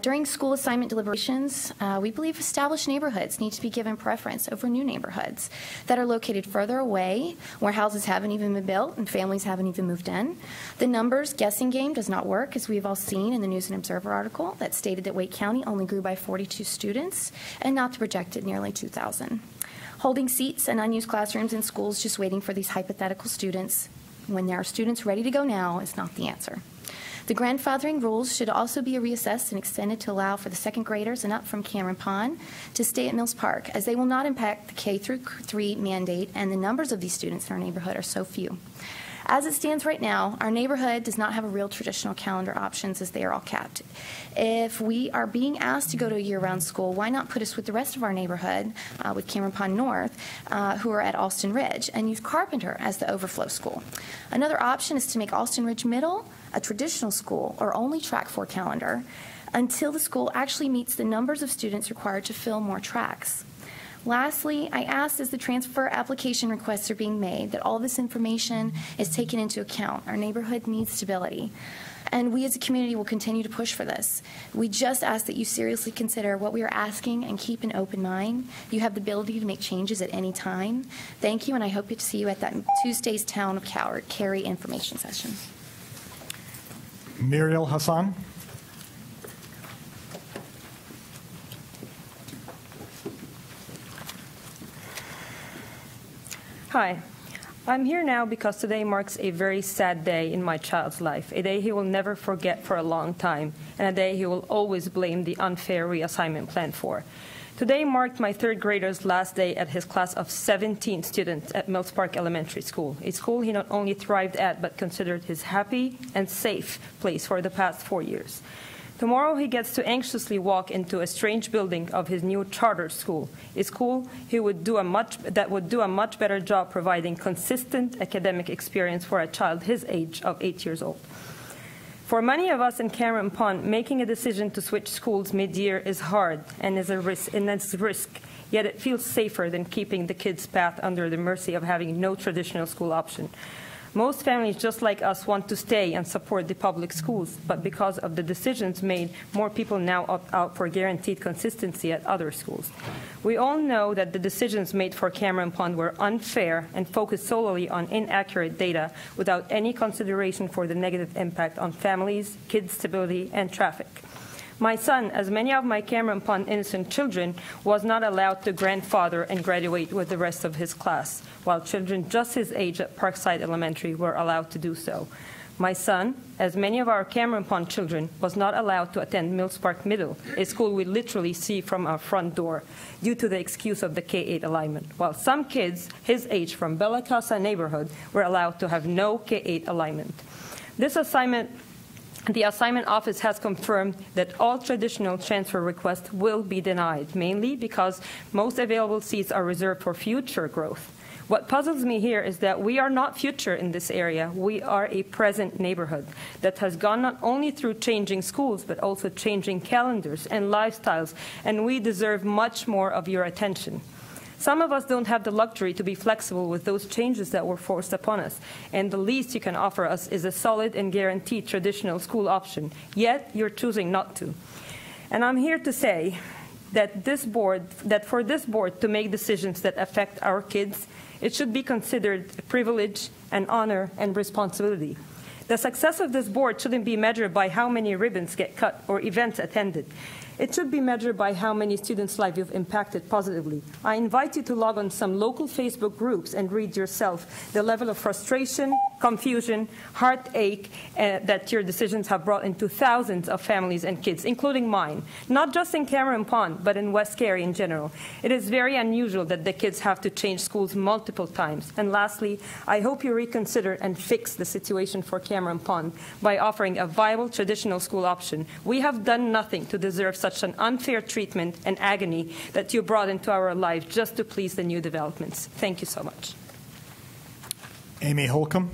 During school assignment deliberations, we believe established neighborhoods need to be given preference over new neighborhoods that are located further away, where houses haven't even been built and families haven't even moved in. The numbers guessing game does not work, as we've all seen in the News and Observer article that stated that Wake County only grew by 42 students and not the projected nearly 2,000. Holding seats and unused classrooms in schools just waiting for these hypothetical students when there are students ready to go now is not the answer. The grandfathering rules should also be reassessed and extended to allow for the second graders and up from Cameron Pond to stay at Mills Park, as they will not impact the K-3 mandate, and the numbers of these students in our neighborhood are so few. As it stands right now, our neighborhood does not have a real traditional calendar options, as they are all capped. If we are being asked to go to a year-round school, why not put us with the rest of our neighborhood, with Cameron Pond North, who are at Alston Ridge, and use Carpenter as the overflow school? Another option is to make Alston Ridge Middle a traditional school or only track 4 calendar until the school actually meets the numbers of students required to fill more tracks. Lastly, I asked, as the transfer application requests are being made, that all this information is taken into account. Our neighborhood needs stability, and we as a community will continue to push for this. We just ask that you seriously consider what we are asking and keep an open mind. You have the ability to make changes at any time. Thank you, and I hope to see you at that Tuesday's Town of Cary information session. Muriel Hassan. Hi, I'm here now because today marks a very sad day in my child's life, a day he will never forget for a long time, and a day he will always blame the unfair reassignment plan for. Today marked my third grader's last day at his class of 17 students at Mills Park Elementary School, a school he not only thrived at but considered his happy and safe place for the past 4 years. Tomorrow he gets to anxiously walk into a strange building of his new charter school, a school that would do a much better job providing consistent academic experience for a child his age of 8 years old. For many of us in Cameron Pond, making a decision to switch schools mid-year is hard and is a risk, yet it feels safer than keeping the kids' path under the mercy of having no traditional school option. Most families, just like us, want to stay and support the public schools, but because of the decisions made, more people now opt out for guaranteed consistency at other schools. We all know that the decisions made for Cameron Pond were unfair and focused solely on inaccurate data without any consideration for the negative impact on families, kids' stability, and traffic. My son, as many of my Cameron Pond innocent children, was not allowed to grandfather and graduate with the rest of his class, while children just his age at Parkside Elementary were allowed to do so. My son, as many of our Cameron Pond children, was not allowed to attend Mills Park Middle, a school we literally see from our front door, due to the excuse of the K-8 alignment, while some kids his age from Bella Casa neighborhood were allowed to have no K-8 alignment. The assignment office has confirmed that all traditional transfer requests will be denied, mainly because most available seats are reserved for future growth. What puzzles me here is that we are not future in this area. We are a present neighborhood that has gone not only through changing schools, but also changing calendars and lifestyles, and we deserve much more of your attention. Some of us don't have the luxury to be flexible with those changes that were forced upon us, and the least you can offer us is a solid and guaranteed traditional school option, yet you're choosing not to. And I'm here to say that for this board to make decisions that affect our kids, it should be considered a privilege and honor and responsibility. The success of this board shouldn't be measured by how many ribbons get cut or events attended. It should be measured by how many students' lives you've impacted positively. I invite you to log on some local Facebook groups and read yourself the level of frustration, confusion, heartache that your decisions have brought into thousands of families and kids, including mine, not just in Cameron Pond, but in West Cary in general. It is very unusual that the kids have to change schools multiple times. And lastly, I hope you reconsider and fix the situation for Cameron Pond by offering a viable traditional school option. We have done nothing to deserve such an unfair treatment and agony that you brought into our life just to please the new developments. Thank you so much. Amy Holcomb.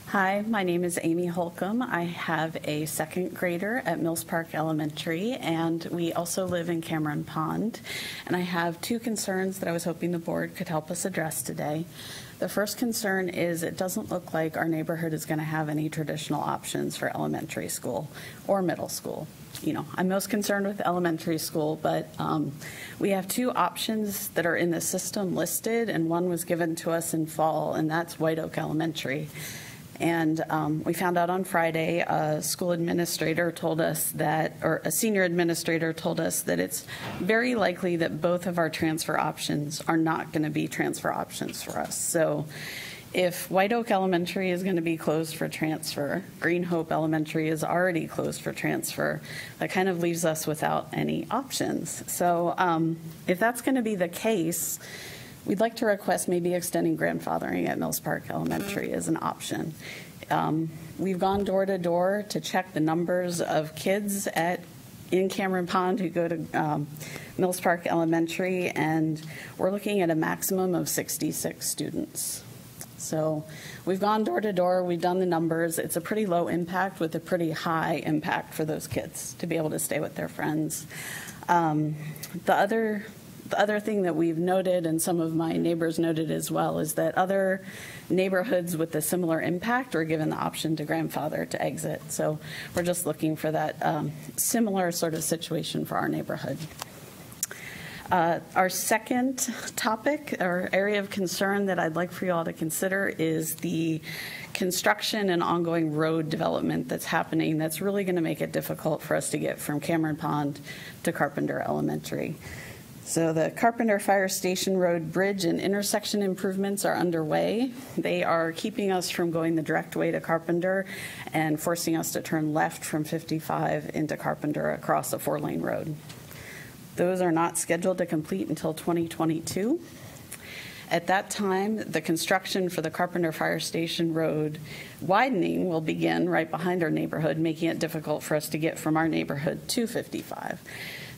Hi, my name is Amy Holcomb. I have a second grader at Mills Park Elementary, and we also live in Cameron Pond. And I have two concerns that I was hoping the board could help us address today. The first concern is it doesn't look like our neighborhood is going to have any traditional options for elementary school or middle school. You know, I'm most concerned with elementary school, but we have two options that are in the system listed, and one was given to us in fall, and that's White Oak Elementary. And we found out on Friday, a school administrator told us that, or a senior administrator told us that it's very likely that both of our transfer options are not going to be transfer options for us. So if White Oak Elementary is going to be closed for transfer, Green Hope Elementary is already closed for transfer, that kind of leaves us without any options. So if that's going to be the case, we'd like to request maybe extending grandfathering at Mills Park Elementary as an option. We've gone door to door to check the numbers of kids in Cameron Pond who go to Mills Park Elementary, and we're looking at a maximum of 66 students. So we've gone door to door, we've done the numbers. It's a pretty low impact with a pretty high impact for those kids to be able to stay with their friends. The other thing that we've noted, and some of my neighbors noted as well, is that other neighborhoods with a similar impact are given the option to grandfather to exit. So we're just looking for that similar sort of situation for our neighborhood. Our second topic or area of concern that I'd like for you all to consider is the construction and ongoing road development that's happening that's really going to make it difficult for us to get from Cameron Pond to Carpenter Elementary. So the Carpenter Fire Station Road bridge and intersection improvements are underway. They are keeping us from going the direct way to Carpenter and forcing us to turn left from 55 into Carpenter across a 4-lane road. Those are not scheduled to complete until 2022. At that time, the construction for the Carpenter Fire Station Road widening will begin right behind our neighborhood, making it difficult for us to get from our neighborhood to 55.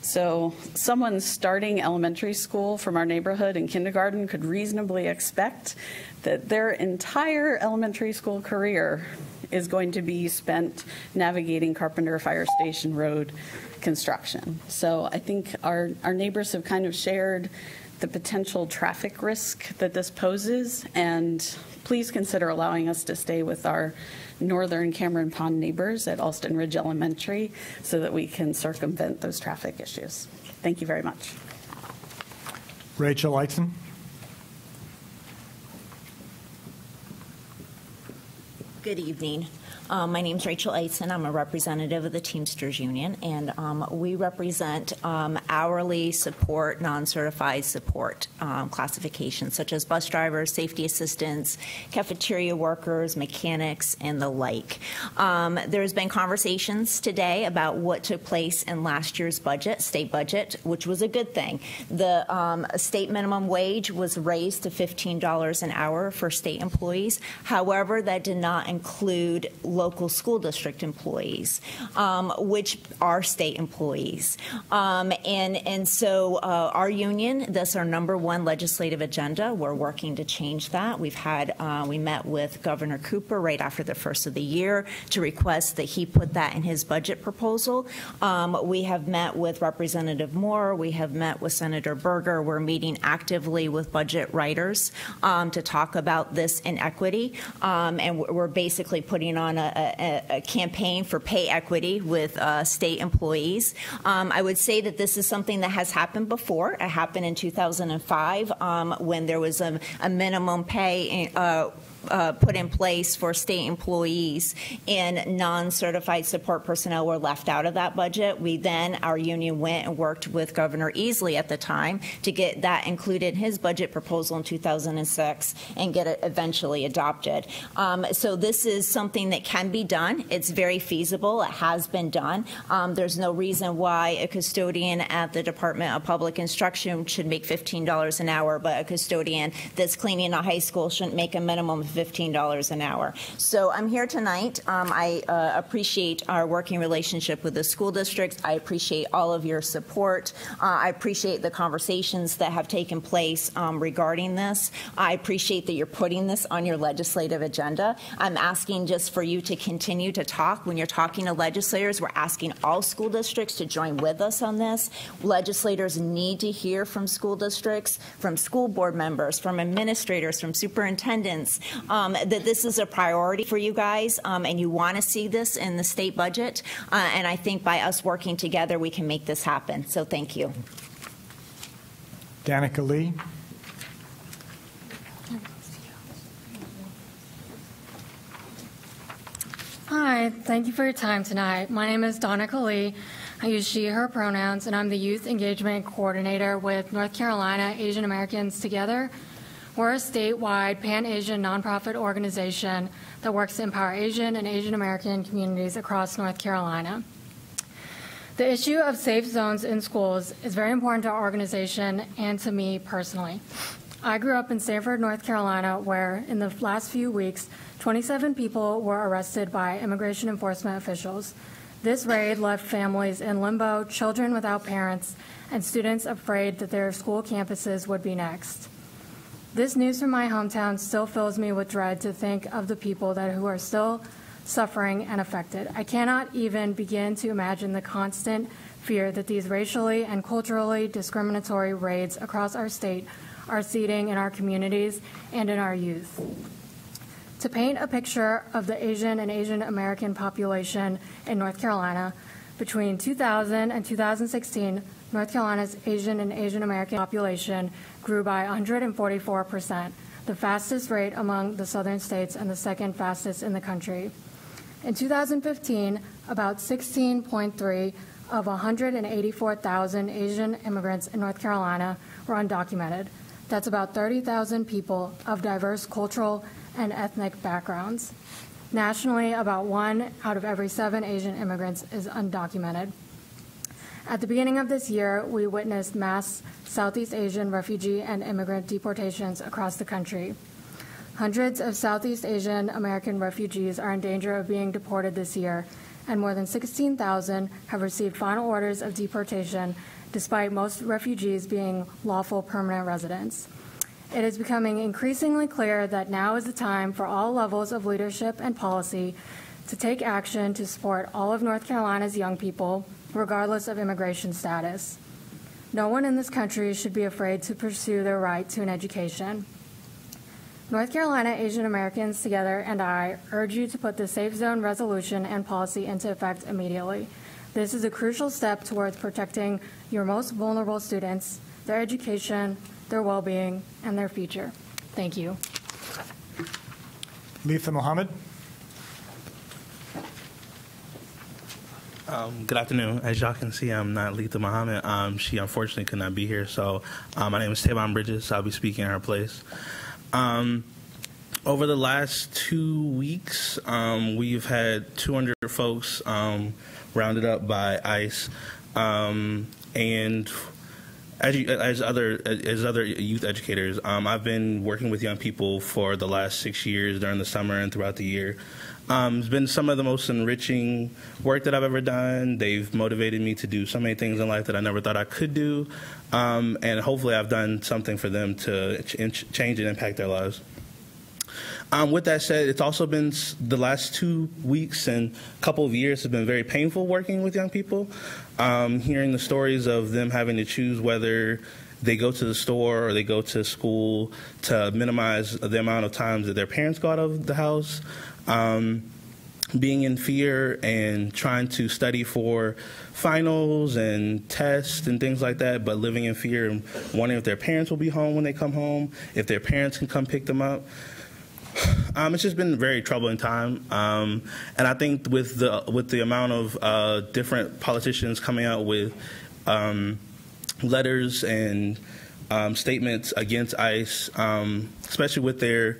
So someone starting elementary school from our neighborhood in kindergarten could reasonably expect that their entire elementary school career is going to be spent navigating Carpenter Fire Station Road construction. So I think our neighbors have kind of shared the potential traffic risk that this poses, and please consider allowing us to stay with our northern Cameron Pond neighbors at Alston Ridge Elementary so that we can circumvent those traffic issues. Thank you very much. Rachel Eitzen. Good evening. My name is Rachel Eitzen. I'm a representative of the Teamsters Union, and we represent hourly support, non-certified support classifications, such as bus drivers, safety assistants, cafeteria workers, mechanics, and the like. There's been conversations today about what took place in last year's budget, state budget, which was a good thing. The state minimum wage was raised to $15 an hour for state employees. However, that did not include local school district employees, which are state employees. And so our union, that's our #1 legislative agenda. We're working to change that. We met with Governor Cooper right after the first of the year to request that he put that in his budget proposal. We have met with Representative Moore. We have met with Senator Berger. We're meeting actively with budget writers to talk about this inequity. And we're basically putting on a campaign for pay equity with state employees. I would say that this is something that has happened before. It happened in 2005 when there was a minimum pay put in place for state employees and non-certified support personnel were left out of that budget. Our union went and worked with Governor Easley at the time to get that included in his budget proposal in 2006 and get it eventually adopted. So this is something that can be done. It's very feasible. It has been done. There's no reason why a custodian at the Department of Public Instruction should make $15 an hour, but a custodian that's cleaning a high school shouldn't make a minimum of $15 an hour. So I'm here tonight. I appreciate our working relationship with the school districts. I appreciate all of your support. I appreciate the conversations that have taken place regarding this. I appreciate that you're putting this on your legislative agenda. I'm asking just for you to continue to talk. When you're talking to legislators, we're asking all school districts to join with us on this. Legislators need to hear from school districts, from school board members, from administrators, from superintendents, that this is a priority for you guys, and you want to see this in the state budget. And I think by us working together, we can make this happen. So thank you. Danica Lee. Hi, thank you for your time tonight. My name is Danica Lee. I use she, her pronouns, and I'm the Youth Engagement Coordinator with North Carolina Asian Americans Together. We're a statewide Pan-Asian nonprofit organization that works to empower Asian and Asian American communities across North Carolina. The issue of safe zones in schools is very important to our organization and to me personally. I grew up in Sanford, North Carolina, where in the last few weeks, 27 people were arrested by immigration enforcement officials. This raid left families in limbo, children without parents, and students afraid that their school campuses would be next. This news from my hometown still fills me with dread to think of the people who are still suffering and affected. I cannot even begin to imagine the constant fear that these racially and culturally discriminatory raids across our state are seeding in our communities and in our youth. To paint a picture of the Asian and Asian American population in North Carolina, between 2000 and 2016, North Carolina's Asian and Asian American population grew by 144%, the fastest rate among the southern states and the second fastest in the country. In 2015, about 16.3 of 184,000 Asian immigrants in North Carolina were undocumented. That's about 30,000 people of diverse cultural and ethnic backgrounds. Nationally, about 1 out of every 7 Asian immigrants is undocumented. At the beginning of this year, we witnessed mass Southeast Asian refugee and immigrant deportations across the country. Hundreds of Southeast Asian American refugees are in danger of being deported this year, and more than 16,000 have received final orders of deportation, despite most refugees being lawful permanent residents. It is becoming increasingly clear that now is the time for all levels of leadership and policy to take action to support all of North Carolina's young people, regardless of immigration status. No one in this country should be afraid to pursue their right to an education. North Carolina Asian Americans Together and I urge you to put the Safe Zone resolution and policy into effect immediately. This is a crucial step towards protecting your most vulnerable students, their education, their well-being, and their future. Thank you. Letha Mohammed. Good afternoon. As y'all can see, I'm not Letha Mohammed. She unfortunately could not be here, so my name is Tavon Bridges. So I'll be speaking in her place. Over the last 2 weeks, we've had 200 folks rounded up by ICE, and as other youth educators, I've been working with young people for the last 6 years during the summer and throughout the year. It's been some of the most enriching work that I've ever done. They've motivated me to do so many things in life that I never thought I could do, and hopefully I've done something for them to change and impact their lives. With that said, it's also been the last 2 weeks and couple of years have been very painful working with young people, hearing the stories of them having to choose whether they go to the store or they go to school to minimize the amount of times that their parents go out of the house, being in fear and trying to study for finals and tests and things like that, but living in fear and wondering if their parents will be home when they come home, if their parents can come pick them up. It's just been a very troubling time, and I think with the amount of different politicians coming out with letters and statements against ICE, especially with their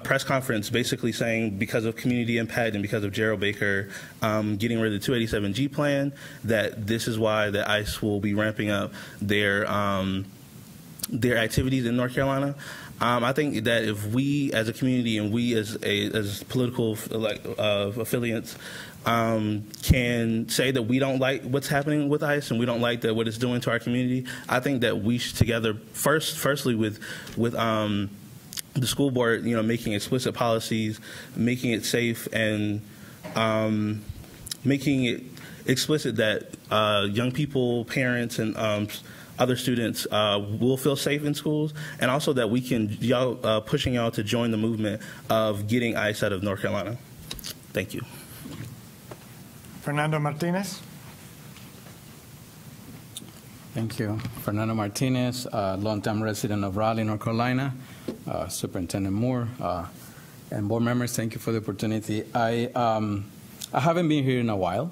press conference basically saying because of community impact and because of Gerald Baker getting rid of the 287G plan, that this is why the ICE will be ramping up their activities in North Carolina. I think that if we as a community and we as political affiliates can say that we don't like what's happening with ICE and we don't like what it's doing to our community, I think that we should together, firstly with the school board, making explicit policies, making it safe, and making it explicit that young people, parents, and other students will feel safe in schools, and also that we can pushing y'all to join the movement of getting ICE out of North Carolina. Thank you. Fernando Martinez. Thank you. Fernando Martinez, longtime resident of Raleigh, North Carolina. Superintendent Moore, and board members, thank you for the opportunity. I haven't been here in a while,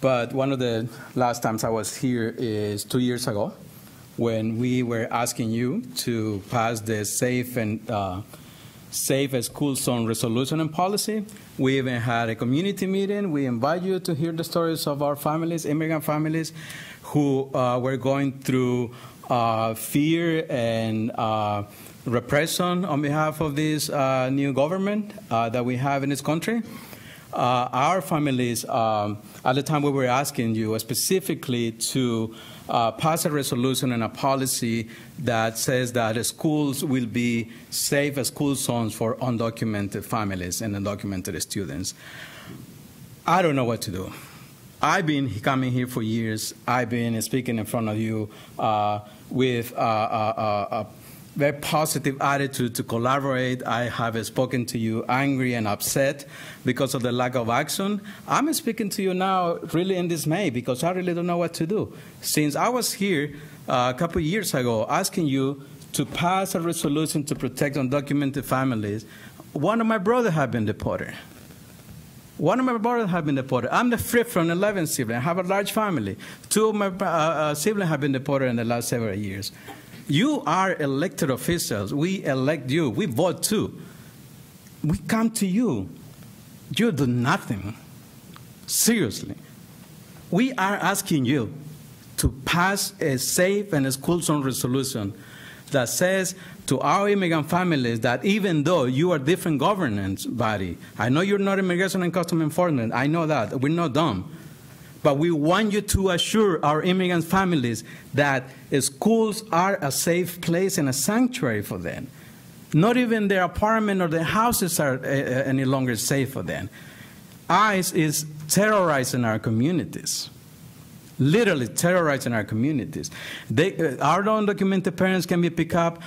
but one of the last times I was here is 2 years ago when we were asking you to pass the safe school zone resolution and policy. We even had a community meeting. We invite you to hear the stories of our families, immigrant families, who were going through fear and repression on behalf of this new government that we have in this country. Our families, at the time we were asking you specifically to pass a resolution and a policy that says that schools will be safe school zones for undocumented families and undocumented students. I don't know what to do. I've been coming here for years. I've been speaking in front of you with a very positive attitude to collaborate. I have spoken to you angry and upset because of the lack of action. I'm speaking to you now really in dismay because I really don't know what to do. Since I was here a couple of years ago asking you to pass a resolution to protect undocumented families, one of my brothers had been deported. One of my brothers have been deported. I'm the fifth from 11 siblings. I have a large family. 2 of my siblings have been deported in the last several years. You are elected officials. We elect you. We vote too. We come to you. You do nothing. Seriously. We are asking you to pass a safe and a school zone resolution that says to our immigrant families that even though you are different governance body, I know you're not Immigration and Customs Enforcement, I know that, we're not dumb, but we want you to assure our immigrant families that schools are a safe place and a sanctuary for them. Not even their apartment or their houses are any longer safe for them. ICE is terrorizing our communities. Literally terrorizing our communities. Our undocumented parents can be picked up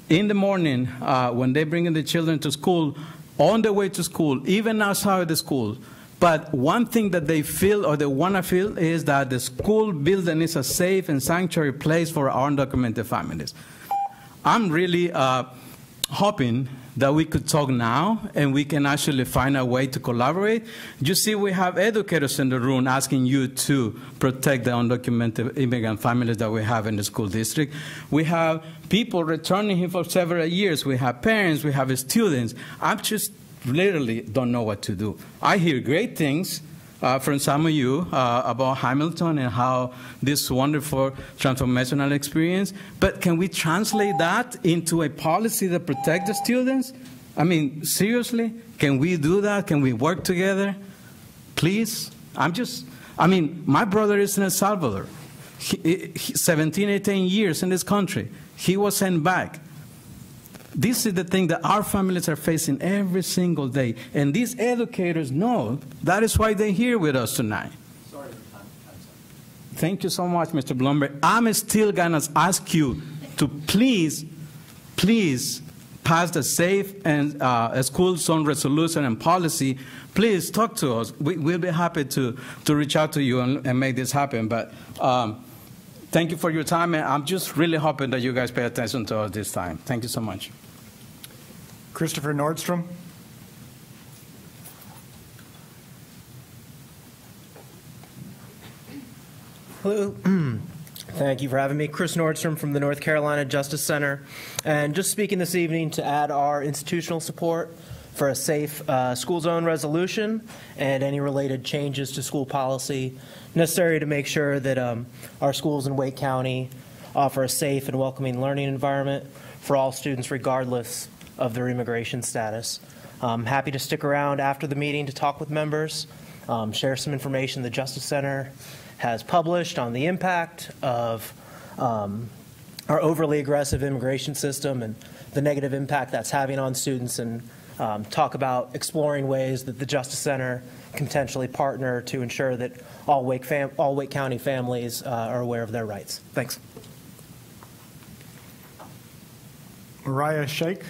in the morning when they bring in the children to school, on the way to school, even outside the school. But one thing that they feel or they want to feel is that the school building is a safe and sanctuary place for our undocumented families. I'm really hoping that we could talk now and we can actually find a way to collaborate. You see, we have educators in the room asking you to protect the undocumented immigrant families that we have in the school district. We have people returning here for several years. We have parents, we have students. I just literally don't know what to do. I hear great things from some of you about Hamilton and how this wonderful transformational experience, but can we translate that into a policy that protects the students? I mean, seriously, can we do that? Can we work together? Please? My brother is in El Salvador. 17, 18 years in this country. He was sent back. This is the thing that our families are facing every single day. And these educators know that is why they're here with us tonight. Sorry. Thank you so much, Mr. Blumberg. I'm still going to ask you to please pass the safe and school zone resolution and policy. Please talk to us. We'll be happy to reach out to you and make this happen. But thank you for your time, and I'm just really hoping that you guys pay attention to us this time. Thank you so much. Christopher Nordstrom. Hello. Thank you for having me. Chris Nordstrom from the North Carolina Justice Center. And just speaking this evening to add our institutional support for a safe school zone resolution and any related changes to school policy necessary to make sure that our schools in Wake County offer a safe and welcoming learning environment for all students regardless of their immigration status. I'm happy to stick around after the meeting to talk with members, share some information the Justice Center has published on the impact of our overly aggressive immigration system and the negative impact that's having on students, and talk about exploring ways that the Justice Center can potentially partner to ensure that all Wake County families are aware of their rights. Thanks. Mariah Sheikh.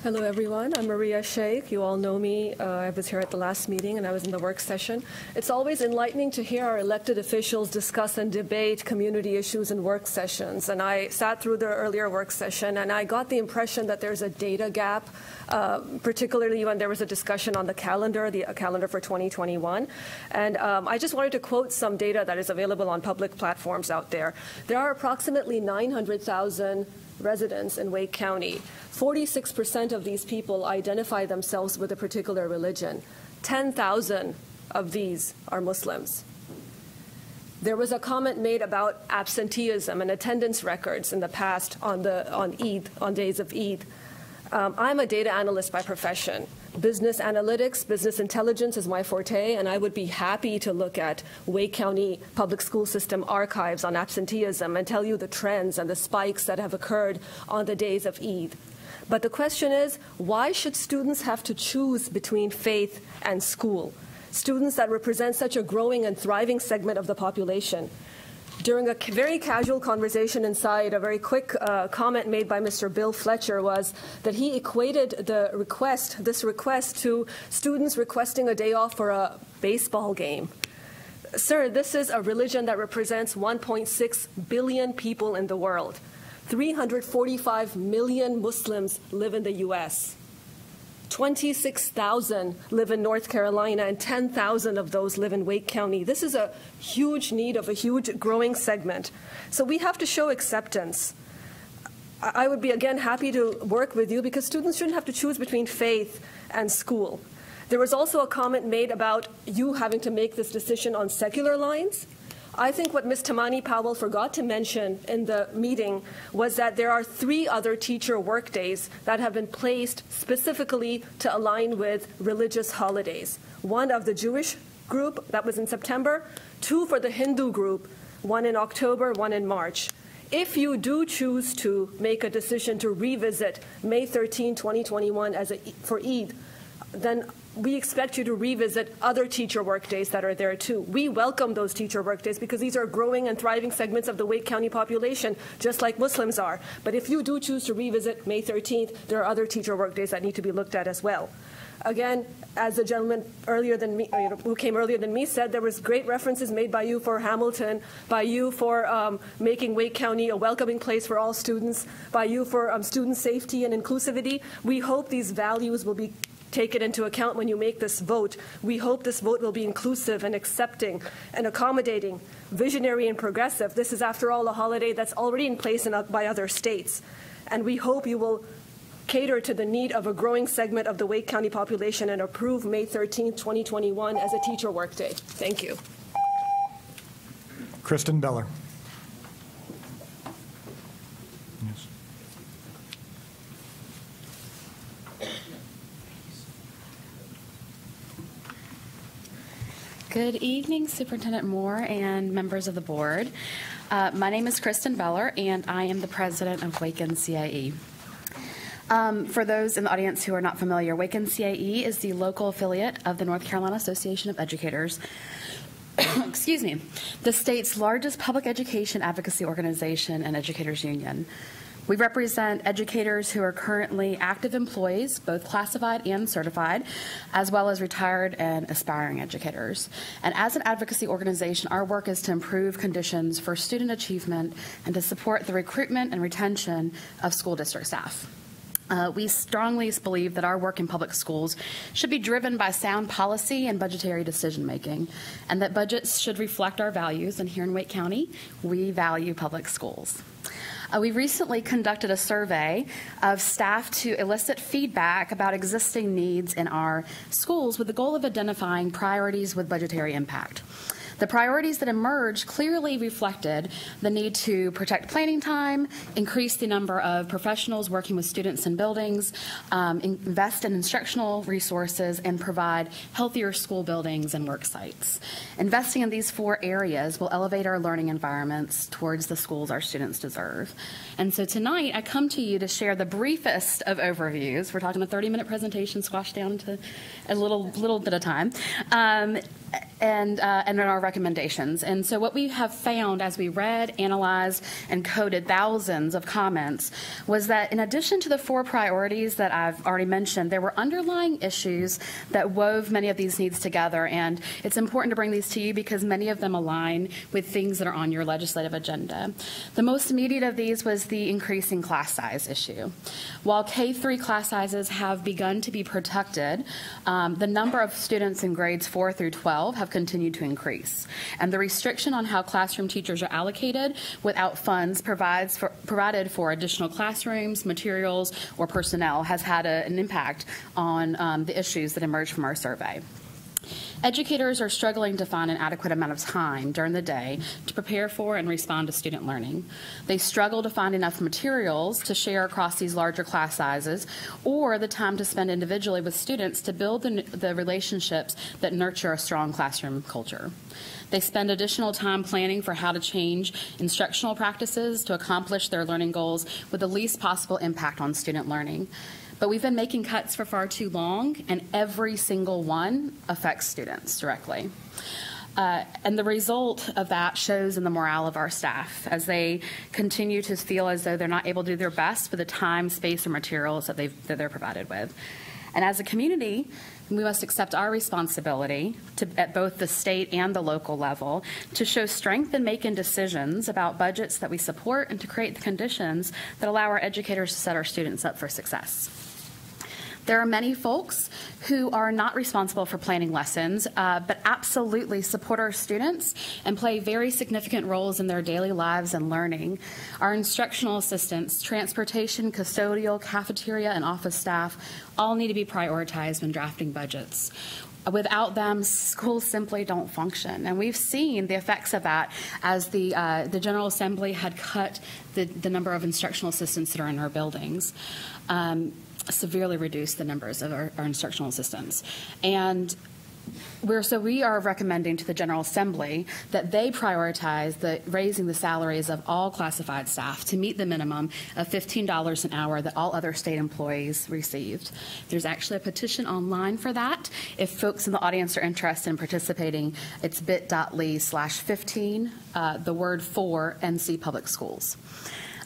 Hello, everyone. I'm Maria Sheikh. You all know me. I was here at the last meeting, and I was in the work session. It's always enlightening to hear our elected officials discuss and debate community issues in work sessions. And I sat through the earlier work session, and I got the impression that there's a data gap, particularly when there was a discussion on the calendar for 2021. And I just wanted to quote some data that is available on public platforms out there. There are approximately 900,000 residents in Wake County. 46% of these people identify themselves with a particular religion. 10,000 of these are Muslims. There was a comment made about absenteeism and attendance records in the past on days of Eid. I'm a data analyst by profession. Business analytics, business intelligence is my forte, and I would be happy to look at Wake County Public School System archives on absenteeism and tell you the trends and the spikes that have occurred on the days of Eid. But the question is, why should students have to choose between faith and school? Students that represent such a growing and thriving segment of the population. During a very casual conversation inside, a very quick comment made by Mr. Bill Fletcher was that he equated this request to students requesting a day off for a baseball game. Sir, this is a religion that represents 1.6 billion people in the world. 345 million Muslims live in the U.S. 26,000 live in North Carolina, and 10,000 of those live in Wake County. This is a huge need of a huge growing segment. So we have to show acceptance. I would be, again, happy to work with you because students shouldn't have to choose between faith and school. There was also a comment made about you having to make this decision on secular lines. I think what Ms. Tamani Powell forgot to mention in the meeting was that there are 3 other teacher workdays that have been placed specifically to align with religious holidays. One of the Jewish group, that was in September, 2 for the Hindu group, 1 in October, 1 in March. If you do choose to make a decision to revisit May 13, 2021 for Eid, then we expect you to revisit other teacher workdays that are there too. We welcome those teacher workdays because these are growing and thriving segments of the Wake County population, just like Muslims are. But if you do choose to revisit May 13th, there are other teacher workdays that need to be looked at as well. Again, as the gentleman earlier than me, who came earlier than me said, there was great references made by you for Hamilton, by you for making Wake County a welcoming place for all students, by you for student safety and inclusivity. We hope these values will be taken into account when you make this vote. We hope this vote will be inclusive and accepting and accommodating, visionary and progressive. This is, after all, a holiday that's already in place by other states. And we hope you will cater to the need of a growing segment of the Wake County population and approve May 13, 2021 as a teacher workday. Thank you. Kristen Beller. Good evening, Superintendent Moore and members of the board. My name is Kristen Beller, and I am the president of Wake NCIE. For those in the audience who are not familiar, Wake NCIE is the local affiliate of the North Carolina Association of Educators, excuse me, the state's largest public education advocacy organization and educators union. We represent educators who are currently active employees, both classified and certified, as well as retired and aspiring educators. And as an advocacy organization, our work is to improve conditions for student achievement and to support the recruitment and retention of school district staff. We strongly believe that our work in public schools should be driven by sound policy and budgetary decision-making, and that budgets should reflect our values. And here in Wake County, we value public schools. We recently conducted a survey of staff to elicit feedback about existing needs in our schools with the goal of identifying priorities with budgetary impact. The priorities that emerged clearly reflected the need to protect planning time, increase the number of professionals working with students in buildings, invest in instructional resources, and provide healthier school buildings and work sites. Investing in these 4 areas will elevate our learning environments towards the schools our students deserve. And so tonight, I come to you to share the briefest of overviews. We're talking a 30-minute presentation squashed down to a little bit of time. And our recommendations. And so what we have found as we read, analyzed, and coded thousands of comments was that in addition to the 4 priorities that I've already mentioned, there were underlying issues that wove many of these needs together. And it's important to bring these to you because many of them align with things that are on your legislative agenda. The most immediate of these was the increasing class size issue. While K-3 class sizes have begun to be protected, the number of students in grades 4 through 12 have continued to increase. And the restriction on how classroom teachers are allocated without funds provided for additional classrooms, materials, or personnel has had an impact on the issues that emerged from our survey. Educators are struggling to find an adequate amount of time during the day to prepare for and respond to student learning. They struggle to find enough materials to share across these larger class sizes or the time to spend individually with students to build the relationships that nurture a strong classroom culture. They spend additional time planning for how to change instructional practices to accomplish their learning goals with the least possible impact on student learning. But we've been making cuts for far too long, and every single one affects students directly. And the result of that shows in the morale of our staff as they continue to feel as though they're not able to do their best with the time, space, or materials that they're provided with. And as a community, we must accept our responsibility at both the state and the local level to show strength in making decisions about budgets that we support and to create the conditions that allow our educators to set our students up for success. There are many folks who are not responsible for planning lessons, but absolutely support our students and play very significant roles in their daily lives and learning. Our instructional assistants, transportation, custodial, cafeteria, and office staff all need to be prioritized when drafting budgets. Without them, schools simply don't function. And we've seen the effects of that as the General Assembly had cut the number of instructional assistants that are in our buildings. Severely reduced the numbers of our instructional assistants. And we are recommending to the General Assembly that they prioritize raising the salaries of all classified staff to meet the minimum of $15 an hour that all other state employees received. There's actually a petition online for that. If folks in the audience are interested in participating, it's bit.ly/15, the word for NC Public Schools.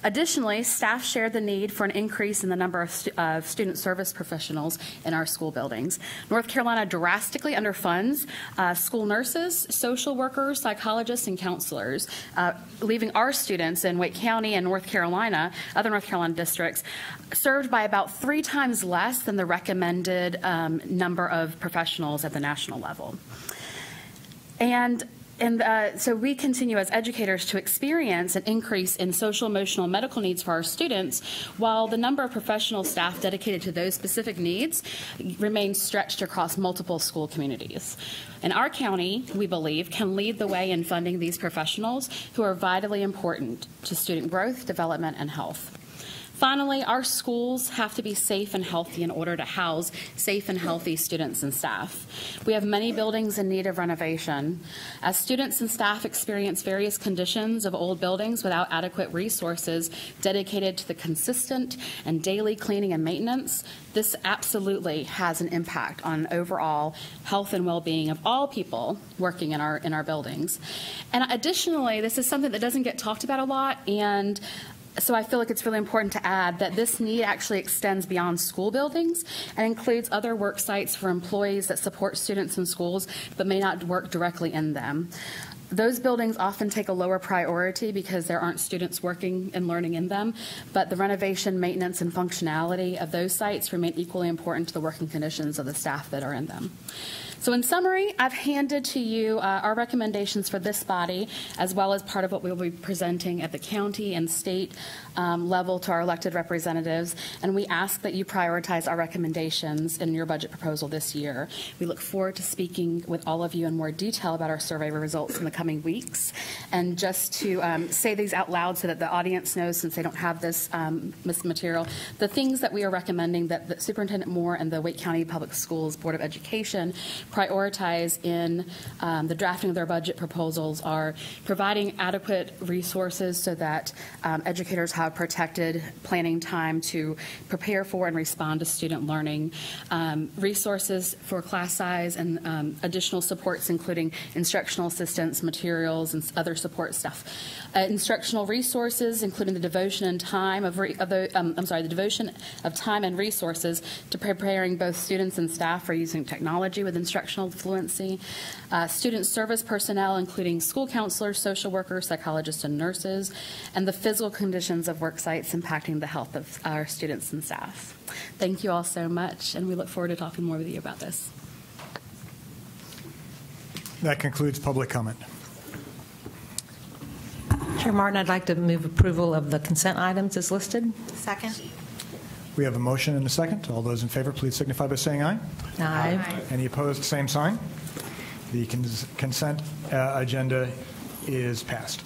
Additionally, staff shared the need for an increase in the number of student service professionals in our school buildings. North Carolina drastically underfunds school nurses, social workers, psychologists, and counselors, leaving our students in Wake County and North Carolina, other North Carolina districts, served by about 3 times less than the recommended number of professionals at the national level. And so we continue as educators to experience an increase in social, emotional, and medical needs for our students, while the number of professional staff dedicated to those specific needs remains stretched across multiple school communities. And our county, we believe, can lead the way in funding these professionals who are vitally important to student growth, development, and health. Finally, our schools have to be safe and healthy in order to house safe and healthy students and staff. We have many buildings in need of renovation. As students and staff experience various conditions of old buildings without adequate resources dedicated to the consistent and daily cleaning and maintenance, this absolutely has an impact on overall health and well-being of all people working in our buildings. And additionally, this is something that doesn't get talked about a lot, and So I feel like it's really important to add that this need actually extends beyond school buildings and includes other work sites for employees that support students in schools but may not work directly in them. Those buildings often take a lower priority because there aren't students working and learning in them, but the renovation, maintenance, and functionality of those sites remain equally important to the working conditions of the staff that are in them. So in summary, I've handed to you our recommendations for this body, as well as part of what we will be presenting at the county and state level to our elected representatives, and we ask that you prioritize our recommendations in your budget proposal this year. We look forward to speaking with all of you in more detail about our survey results in the coming weeks. And just to say these out loud so that the audience knows, since they don't have this material, the things that we are recommending that Superintendent Moore and the Wake County Public Schools Board of Education prioritize in the drafting of their budget proposals are providing adequate resources so that educators have protected planning time to prepare for and respond to student learning, resources for class size and additional supports including instructional assistance, materials, and other support stuff. Instructional resources, including the devotion and time of the devotion of time and resources to preparing both students and staff for using technology with instructional fluency. Student service personnel, including school counselors, social workers, psychologists, and nurses, and the physical conditions of work sites impacting the health of our students and staff. Thank you all so much, and we look forward to talking more with you about this. That concludes public comment. Chair Martin, I'd like to move approval of the consent items as listed. Second. We have a motion and a second. All those in favor, please signify by saying aye. Aye. Any opposed, same sign. The consent agenda is passed.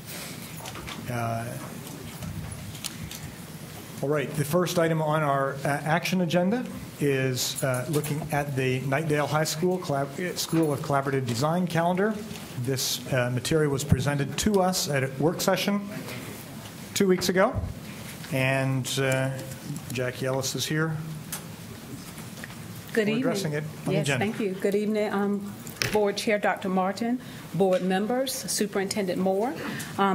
All right, the first item on our action agenda is looking at the Knightdale High School School of Collaborative Design calendar. This material was presented to us at a work session 2 weeks ago, and Jackie Ellis is here. Good evening. Addressing it on the yes, agenda. thank you. Good evening, Board Chair Dr. Martin, board members, Superintendent Moore.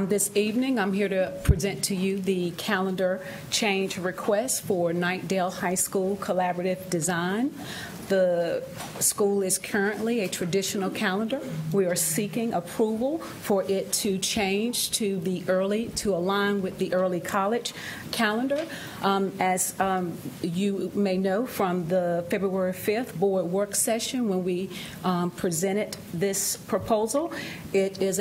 This evening, I'm here to present to you the calendar change request for Knightdale High School Collaborative Design. The school is currently a traditional calendar. We are seeking approval for it to change to align with the early college calendar. As you may know from the February 5th board work session when we presented this proposal, it is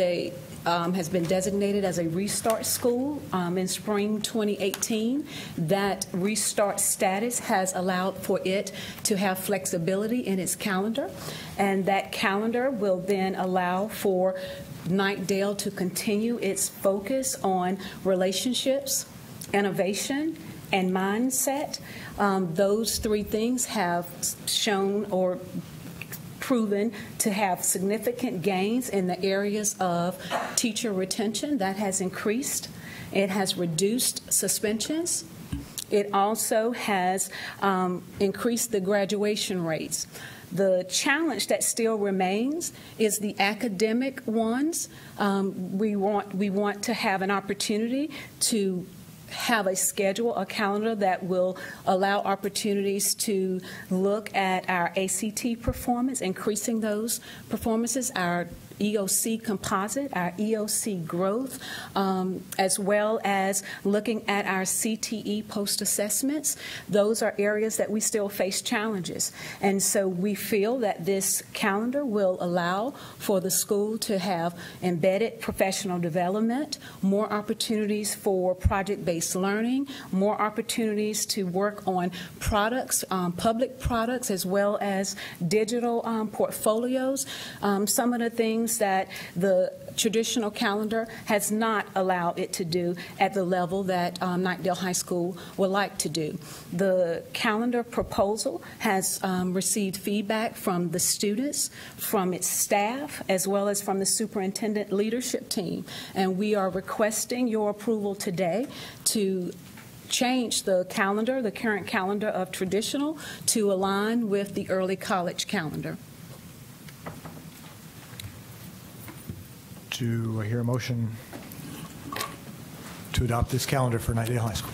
has been designated as a restart school in spring 2018. That restart status has allowed for it to have flexibility in its calendar, and that calendar will then allow for Knightdale to continue its focus on relationships, innovation, and mindset. Those three things have shown or proven to have significant gains in the areas of teacher retention. That has increased. It has reduced suspensions. It also has increased the graduation rates. The challenge that still remains is the academic ones. We want to have an opportunity to have a schedule, a calendar that will allow opportunities to look at our ACT performance, increasing those performances, our EOC composite, our EOC growth, as well as looking at our CTE post-assessments. Those are areas that we still face challenges. And so we feel that this calendar will allow for the school to have embedded professional development, more opportunities for project-based learning, more opportunities to work on products, public products, as well as digital portfolios. Some of the things that the traditional calendar has not allowed it to do at the level that Knightdale High School would like to do. The calendar proposal has received feedback from the students, from its staff, as well as from the superintendent leadership team. And we are requesting your approval today to change the calendar, the current calendar of traditional, to align with the early college calendar. Do I hear a motion to adopt this calendar for Knightdale High School?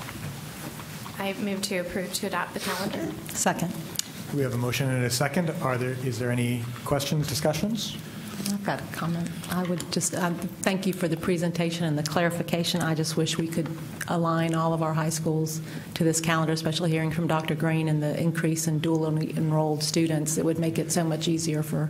I move to approve to adopt the calendar. Second. We have a motion and a second. Is there any questions, discussions? I've got a comment. I would just thank you for the presentation and the clarification. I just wish we could align all of our high schools to this calendar, especially hearing from Dr. Green and the increase in dual enrolled students. It would make it so much easier for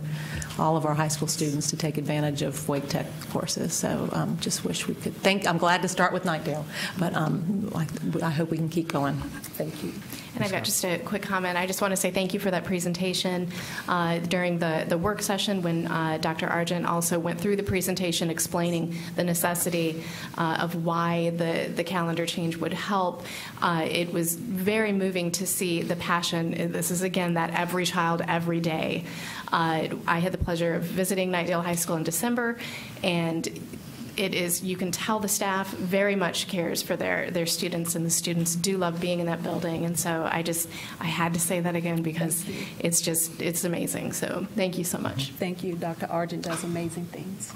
all of our high school students to take advantage of Wake Tech courses. So just wish we could I'm glad to start with Knightdale, but I hope we can keep going. Thank you. And I've got just a quick comment. I just want to say thank you for that presentation. During the work session when Dr. Argent also went through the presentation explaining the necessity of why the calendar change would help, it was very moving to see the passion. This is, again, that every child, every day. I had the pleasure of visiting Knightdale High School in December, and you can tell the staff very much cares for their students, and the students do love being in that building. And so I had to say that again because it's amazing. So thank you so much. Thank you. Dr. Argent does amazing things.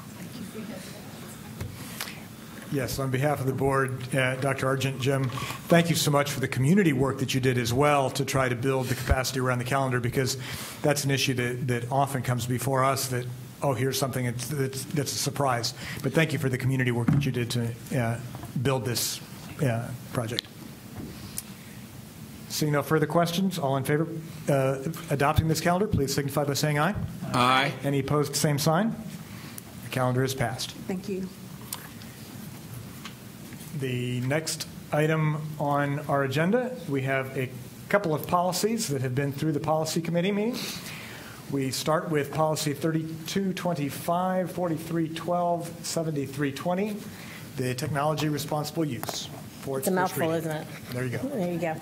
Yes, on behalf of the board, Dr. Argent, Jim, thank you so much for the community work that you did as well to try to build the capacity around the calendar, because that's an issue that often comes before us that, oh, here's something that's a surprise. But thank you for the community work that you did to build this project. Seeing no further questions, all in favor of adopting this calendar, please signify by saying aye. Aye. Any opposed, same sign. The calendar is passed. Thank you. The next item on our agenda, we have a couple of policies that have been through the policy committee meeting. We start with policy 3225, 4312, 7320, the technology responsible use. It's a mouthful, isn't it? There you go. There you go.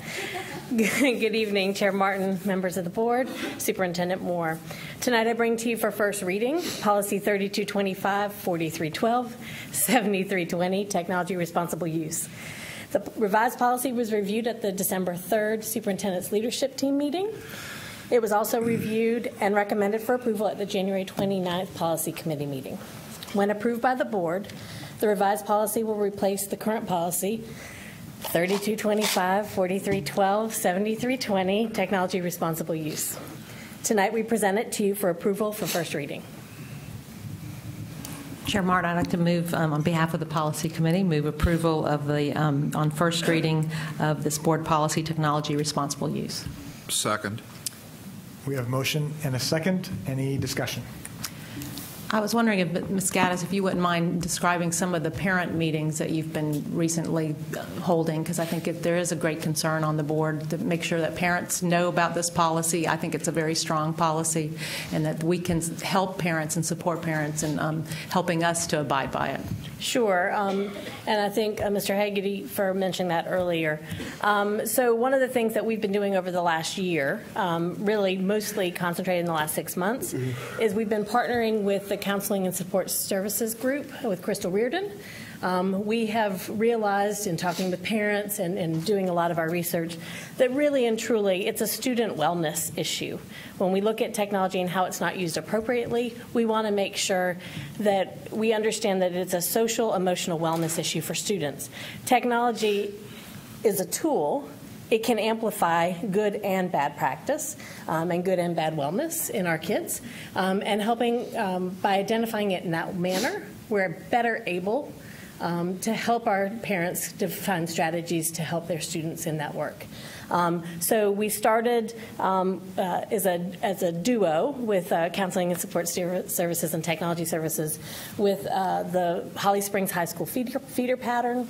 Good evening, Chair Martin, members of the board, Superintendent Moore. Tonight I bring to you for first reading policy 3225, 4312, 7320, technology responsible use. The revised policy was reviewed at the December 3rd Superintendent's Leadership Team meeting. It was also reviewed and recommended for approval at the January 29th Policy Committee meeting. When approved by the board, the revised policy will replace the current policy 3225, 4312, 7320, technology responsible use. Tonight we present it to you for approval for first reading. Chair Martin, I'd like to move on behalf of the Policy Committee, move approval of the on first reading of this board policy, technology responsible use. Second. We have a motion and a second. Any discussion? I was wondering if, Ms. Gaddis, if you wouldn't mind describing some of the parent meetings that you've been recently holding, because I think there is a great concern on the board to make sure that parents know about this policy. I think it's a very strong policy, and that we can help parents and support parents in helping us to abide by it. Sure, and I think Mr. Haggerty for mentioning that earlier. So one of the things that we've been doing over the last year, really mostly concentrated in the last 6 months, is we've been partnering with the Counseling and Support Services Group with Crystal Reardon. We have realized in talking with parents and doing a lot of our research that really and truly it's a student wellness issue. When we look at technology and how it's not used appropriately, we want to make sure that we understand that it's a social, emotional wellness issue for students. Technology is a tool. It can amplify good and bad practice and good and bad wellness in our kids. And helping by identifying it in that manner, we're better able to help our parents define strategies to help their students in that work. So we started as a duo with Counseling and Support Services and Technology Services with the Holly Springs High School feeder pattern.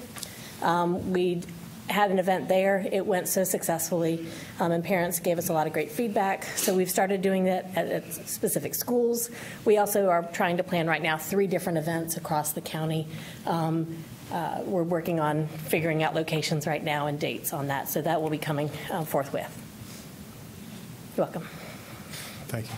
We had an event there. It went so successfully, and parents gave us a lot of great feedback. So we've started doing that at specific schools. We also are trying to plan right now 3 different events across the county. We're working on figuring out locations right now and dates on that, so that will be coming forthwith. You're welcome. Thank you.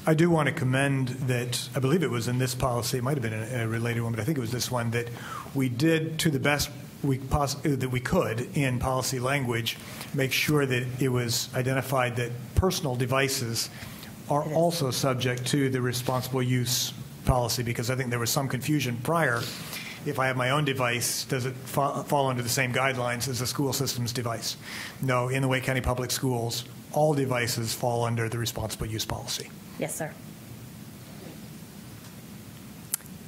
I do want to commend that, I believe it was in this policy, it might have been a related one, but I think it was this one, that we did to the best that we could in policy language make sure that it was identified that personal devices are also subject to the responsible use policy, because I think there was some confusion prior if I have my own device, does it fall under the same guidelines as a school system's device? No, in the Wake County Public Schools, all devices fall under the responsible use policy. Yes, sir.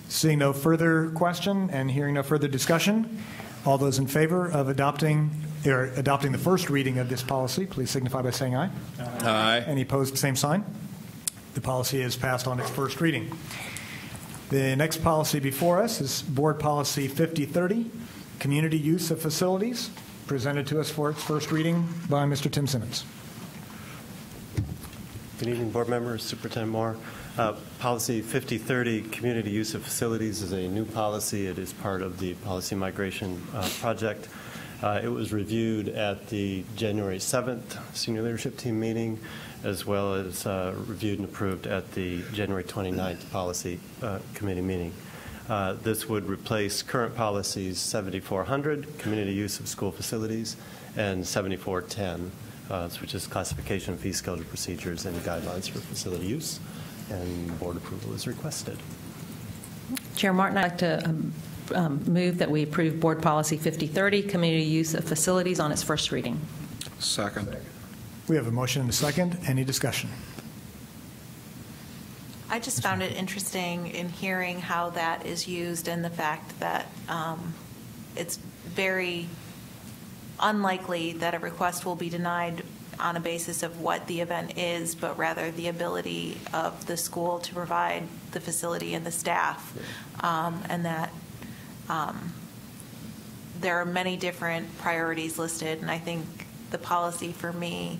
Seeing no further question and hearing no further discussion, all those in favor of adopting the first reading of this policy, please signify by saying aye. Aye. Any opposed, same sign. The policy is passed on its first reading. The next policy before us is Board Policy 5030, Community Use of Facilities, presented to us for its first reading by Mr. Tim Simmons. Good evening, board members, Superintendent Moore. Policy 5030, Community Use of Facilities, is a new policy. It is part of the policy migration project. It was reviewed at the January 7th Senior Leadership Team meeting, as well as reviewed and approved at the January 29th Policy Committee meeting. This would replace current policies 7400, Community Use of School Facilities, and 7410, which is classification, fee schedule, procedures, and guidelines for facility use. And board approval is requested. Chair Martin, I'd like to move that we approve Board Policy 5030, Community Use of Facilities, on its first reading. Second. We have a motion and a second. Any discussion? I just found it interesting in hearing how that is used and the fact that it's very unlikely that a request will be denied on a basis of what the event is, but rather the ability of the school to provide the facility and the staff, and that there are many different priorities listed, and I think the policy for me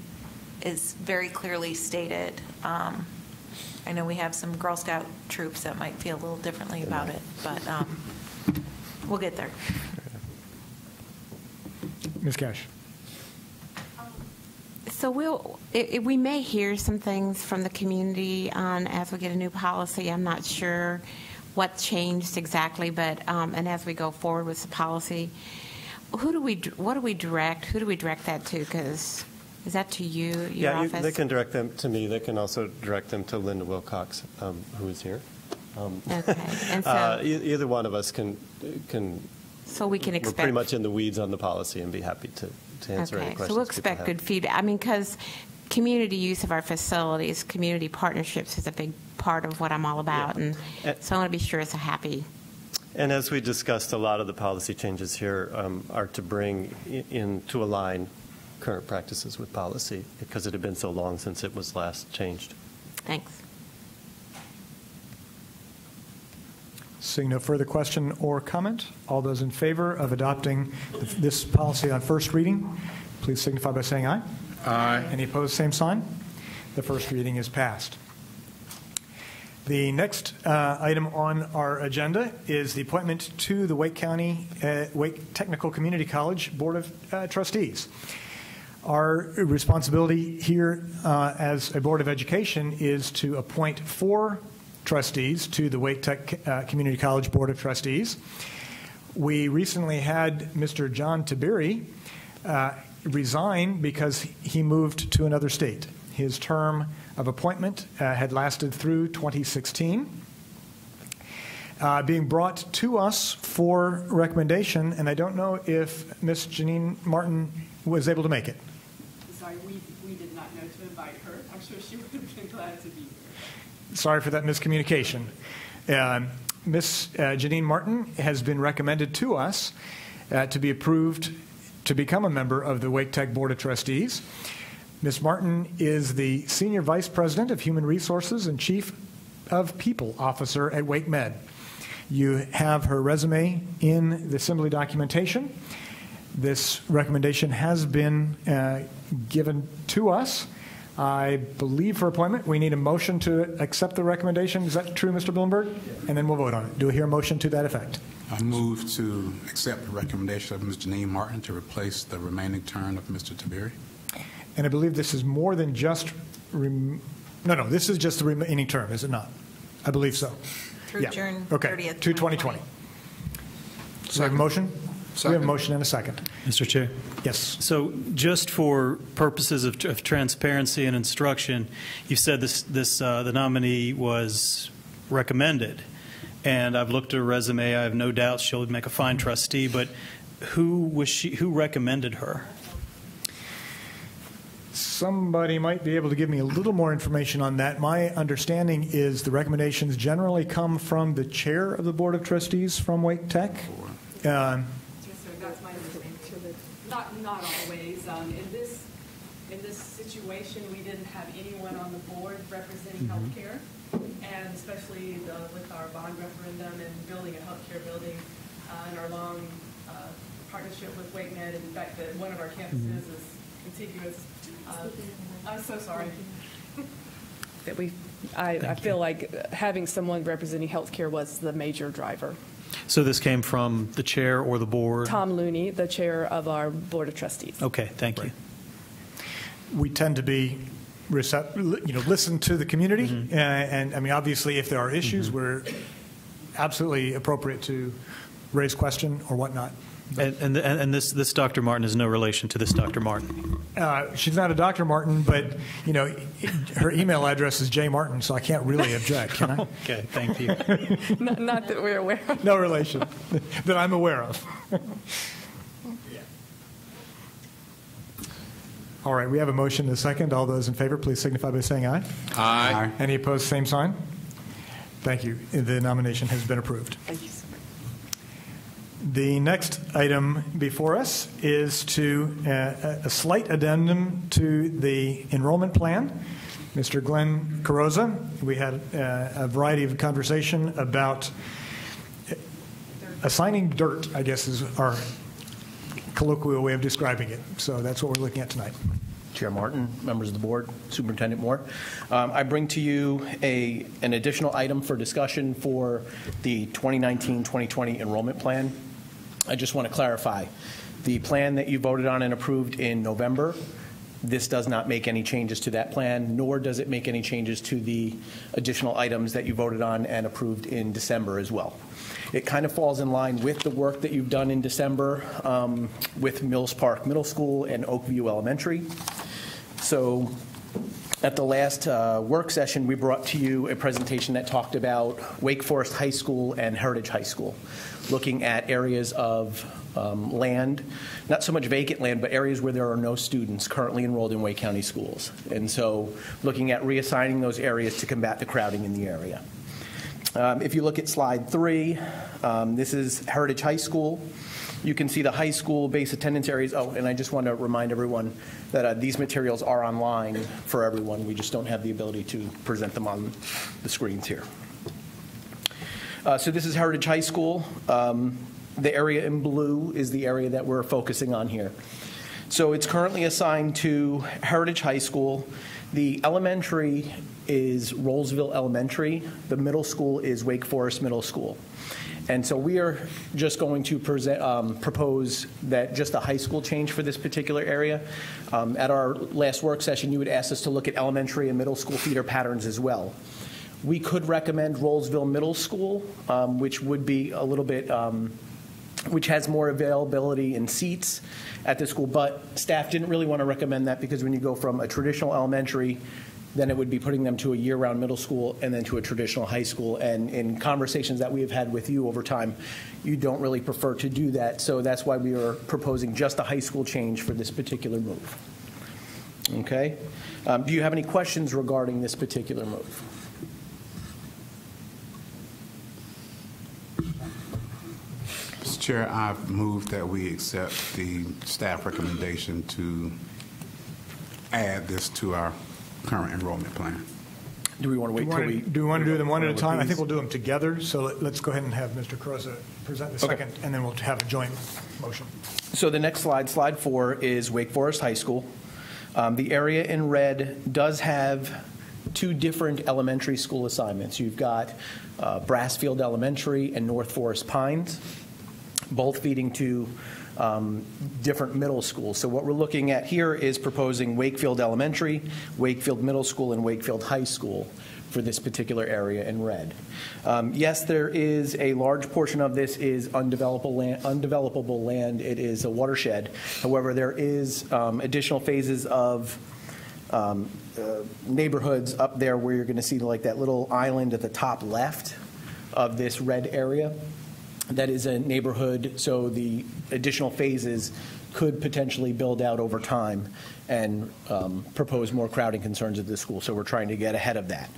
is very clearly stated. I know we have some Girl Scout troops that might feel a little differently about it, but we'll get there. Ms. Cash. So we may hear some things from the community on as we get a new policy. I'm not sure what changed exactly, but and as we go forward with the policy, what do we direct? Who do we direct that to? Because is that to your office? They can direct them to me. They can also direct them to Linda Wilcox, who is here. Okay, and so either one of us can. So we can expect. We're pretty much in the weeds on the policy and be happy to answer any questions. So we'll expect good feedback. I mean, because community use of our facilities, community partnerships is a big part of what I'm all about, and so I want to be sure it's a happy. And as we discussed, a lot of the policy changes here are to bring in to align current practices with policy, because it had been so long since it was last changed. Thanks. Seeing no further question or comment, all those in favor of adopting this policy on first reading, please signify by saying aye. Aye. Any opposed, same sign. The first reading is passed. The next item on our agenda is the appointment to the Wake County Wake Technical Community College Board of Trustees. Our responsibility here as a Board of Education is to appoint 4 trustees to the Wake Tech Community College Board of Trustees. We recently had Mr. John Tabiri resign because he moved to another state. His term of appointment had lasted through 2016. Being brought to us for recommendation, and I don't know if Ms. Janine Martin was able to make it. Sorry, we did not know to invite her. I'm sure she would have been glad to be here. Sorry for that miscommunication. Ms. Janine Martin has been recommended to us to be approved to become a member of the Wake Tech Board of Trustees. Ms. Martin is the Senior Vice President of Human Resources and Chief of People Officer at Wake Med. You have her resume in the assembly documentation. This recommendation has been given to us. I believe for appointment, we need a motion to accept the recommendation. Is that true, Mr. Bloomberg? And then we'll vote on it. Do we hear a motion to that effect? I move to accept the recommendation of Ms. Janine Martin to replace the remaining term of Mr. Tabiri. And I believe this is more than just, no, this is just the remaining term, is it not? I believe so. Through June 30th. Okay, to 2020. So we have a motion? We have a motion and a second. Mr. Chair. Yes. So just for purposes of transparency and instruction, you said the nominee was recommended. and I've looked at her resume. I have no doubt she'll make a fine trustee, but who recommended her? Somebody might be able to give me a little more information on that. My understanding is the recommendations generally come from the chair of the Board of Trustees from Wake Tech. Yes, sir, that's my understanding too. Not always. In this situation, we didn't have anyone on the board representing healthcare, and especially with our bond referendum and building a healthcare building, and our long partnership with WakeMed, and the fact that one of our campuses is contiguous. I'm so sorry. That I feel like having someone representing healthcare was the major driver. So this came from the chair or the board? Tom Looney, the chair of our Board of Trustees. Okay, thank you. We tend to be listen to the community, and I mean, obviously, if there are issues, we're absolutely appropriate to raise question or whatnot. And this Dr. Martin is no relation to this Dr. Martin. She's not a Dr. Martin, but her email address is J Martin, so I can't really object, can I? Okay, thank you. Not that we're aware of. No relation that I'm aware of. All right, we have a motion and a second. All those in favor, please signify by saying aye. Aye. Any opposed, same sign. Thank you. The nomination has been approved. Thank you so much. The next item before us is a slight addendum to the enrollment plan. Mr. Glenn Carrozza, we had a variety of conversation about assigning dirt, I guess is our colloquial way of describing it. So that's what we're looking at tonight. Chair Martin, members of the board, Superintendent Moore. I bring to you an additional item for discussion for the 2019-2020 enrollment plan. I just want to clarify, the plan that you voted on and approved in November, this does not make any changes to that plan, nor does it make any changes to the additional items that you voted on and approved in December as well. It kind of falls in line with the work that you've done in December with Mills Park Middle School and Oakview Elementary. So at the last work session, we brought to you a presentation that talked about Wake Forest High School and Heritage High School, looking at areas of land, not so much vacant land, but areas where there are no students currently enrolled in Wake County schools. And so looking at reassigning those areas to combat the crowding in the area. If you look at slide 3, this is Heritage High School. You can see the high school base attendance areas. Oh, and I just want to remind everyone that these materials are online for everyone. We just don't have the ability to present them on the screens here. So this is Heritage High School. The area in blue is the area that we're focusing on here. So it's currently assigned to Heritage High School. The elementary is Rollsville Elementary. The middle school is Wake Forest Middle School. And so we are just going to propose that just a high school change for this particular area. At our last work session, you had asked us to look at elementary and middle school feeder patterns as well. We could recommend Rollsville Middle School, which would be a little bit, which has more availability in seats at the school, but staff didn't really want to recommend that because when you go from a traditional elementary, then it would be putting them to a year-round middle school and then to a traditional high school. And in conversations that we have had with you over time, you don't really prefer to do that. So that's why we are proposing just a high school change for this particular move. Okay? Do you have any questions regarding this particular move? Mr. Chair, I've moved that we accept the staff recommendation to add this to our current enrollment plan. Do we want to wait till we... Do we want to do them one at a time? I think we'll do them together. So let's go ahead and have Mr. Carrozza present the second, and then we'll have a joint motion. So the next slide, slide 4, is Wake Forest High School. The area in red does have 2 different elementary school assignments. You've got Brassfield Elementary and North Forest Pines, both feeding to different middle schools. So what we're looking at here is proposing Wakefield Elementary, Wakefield Middle School, and Wakefield High School for this particular area in red. Yes, there is a large portion of this is undevelopable land. It is a watershed. However, there is additional phases of neighborhoods up there where you're going to see like that little island at the top left of this red area. That is a neighborhood, so the additional phases could potentially build out over time and propose more crowding concerns at the school. So we're trying to get ahead of that.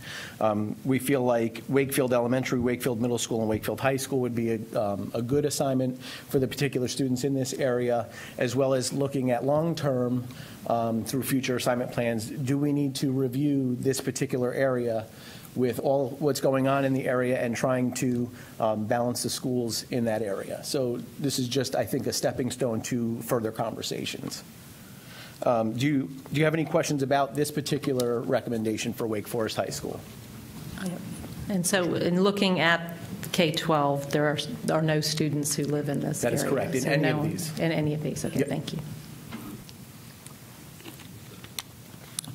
We feel like Wakefield Elementary, Wakefield Middle School, and Wakefield High School would be a good assignment for the particular students in this area, as well as looking at long-term through future assignment plans. Do we need to review this particular area with all what's going on in the area and trying to balance the schools in that area? So this is just, I think, a stepping stone to further conversations. Do you have any questions about this particular recommendation for Wake Forest High School? And so in looking at K-12, there are no students who live in this area? That is correct, in So any no, of these. In any of these, okay, Yep. Thank you.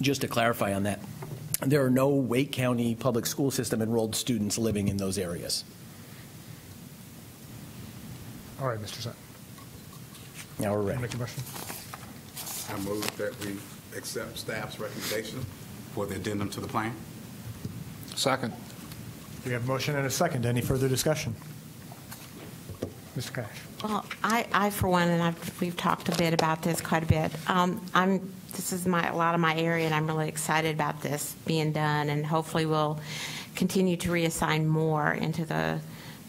Just to clarify on that, there are no Wake County public school system enrolled students living in those areas. All right, Mr. Sutton. Now we're ready. Make a motion. I move that we accept staff's recommendation for the addendum to the plan. Second. We have a motion and a second. Any further discussion? Mr. Cash. Well, I for one, and we've talked a bit about this quite a bit. This is a lot of my area, and I'm really excited about this being done, and hopefully we'll continue to reassign more into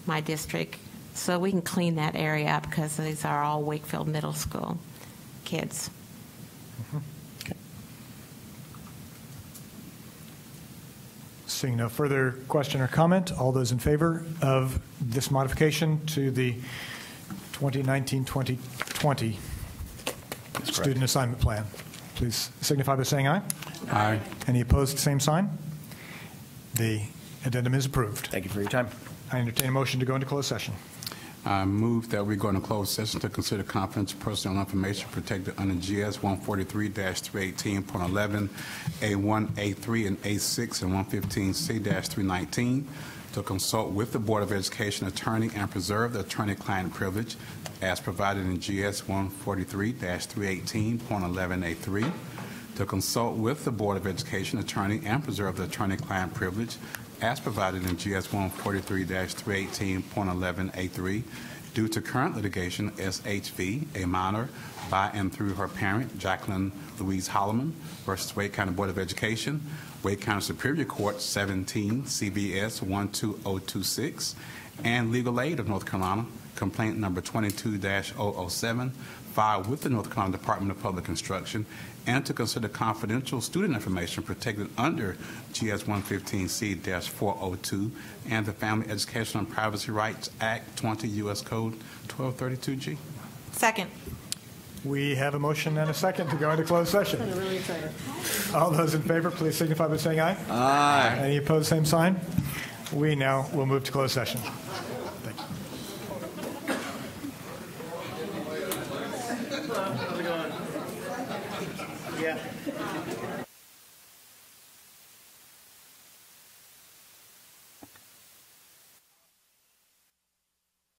my district so we can clean that area up, because these are all Wakefield Middle School kids. Okay. Seeing no further question or comment, all those in favor of this modification to the 2019-2020 student assignment plan, please signify by saying aye. Aye. Any opposed, same sign. The addendum is approved. Thank you for your time. I entertain a motion to go into closed session. I move that we go into closed session to consider confidential personal information protected under GS 143-318.11, A1, A3, and A6, and 115C-319, to consult with the Board of Education attorney and preserve the attorney-client privilege as provided in GS 143-318.11A3, to consult with the Board of Education attorney and preserve the attorney-client privilege as provided in GS 143-318.11A3, due to current litigation, SHV, a minor, by and through her parent, Jacqueline Louise Holloman, versus Wake County Board of Education, Wake County Superior Court 17, CVS 12026, and Legal Aid of North Carolina, complaint number 22-007, filed with the North Carolina Department of Public Instruction, and to consider confidential student information protected under GS 115C-402 and the Family Education and Privacy Rights Act 20 U.S. Code 1232G. Second. We have a motion and a second to go into closed session. I'm really excited. All those in favor, please signify by saying aye. Aye. Any opposed, same sign. We now will move to closed session. How's it going? Yeah.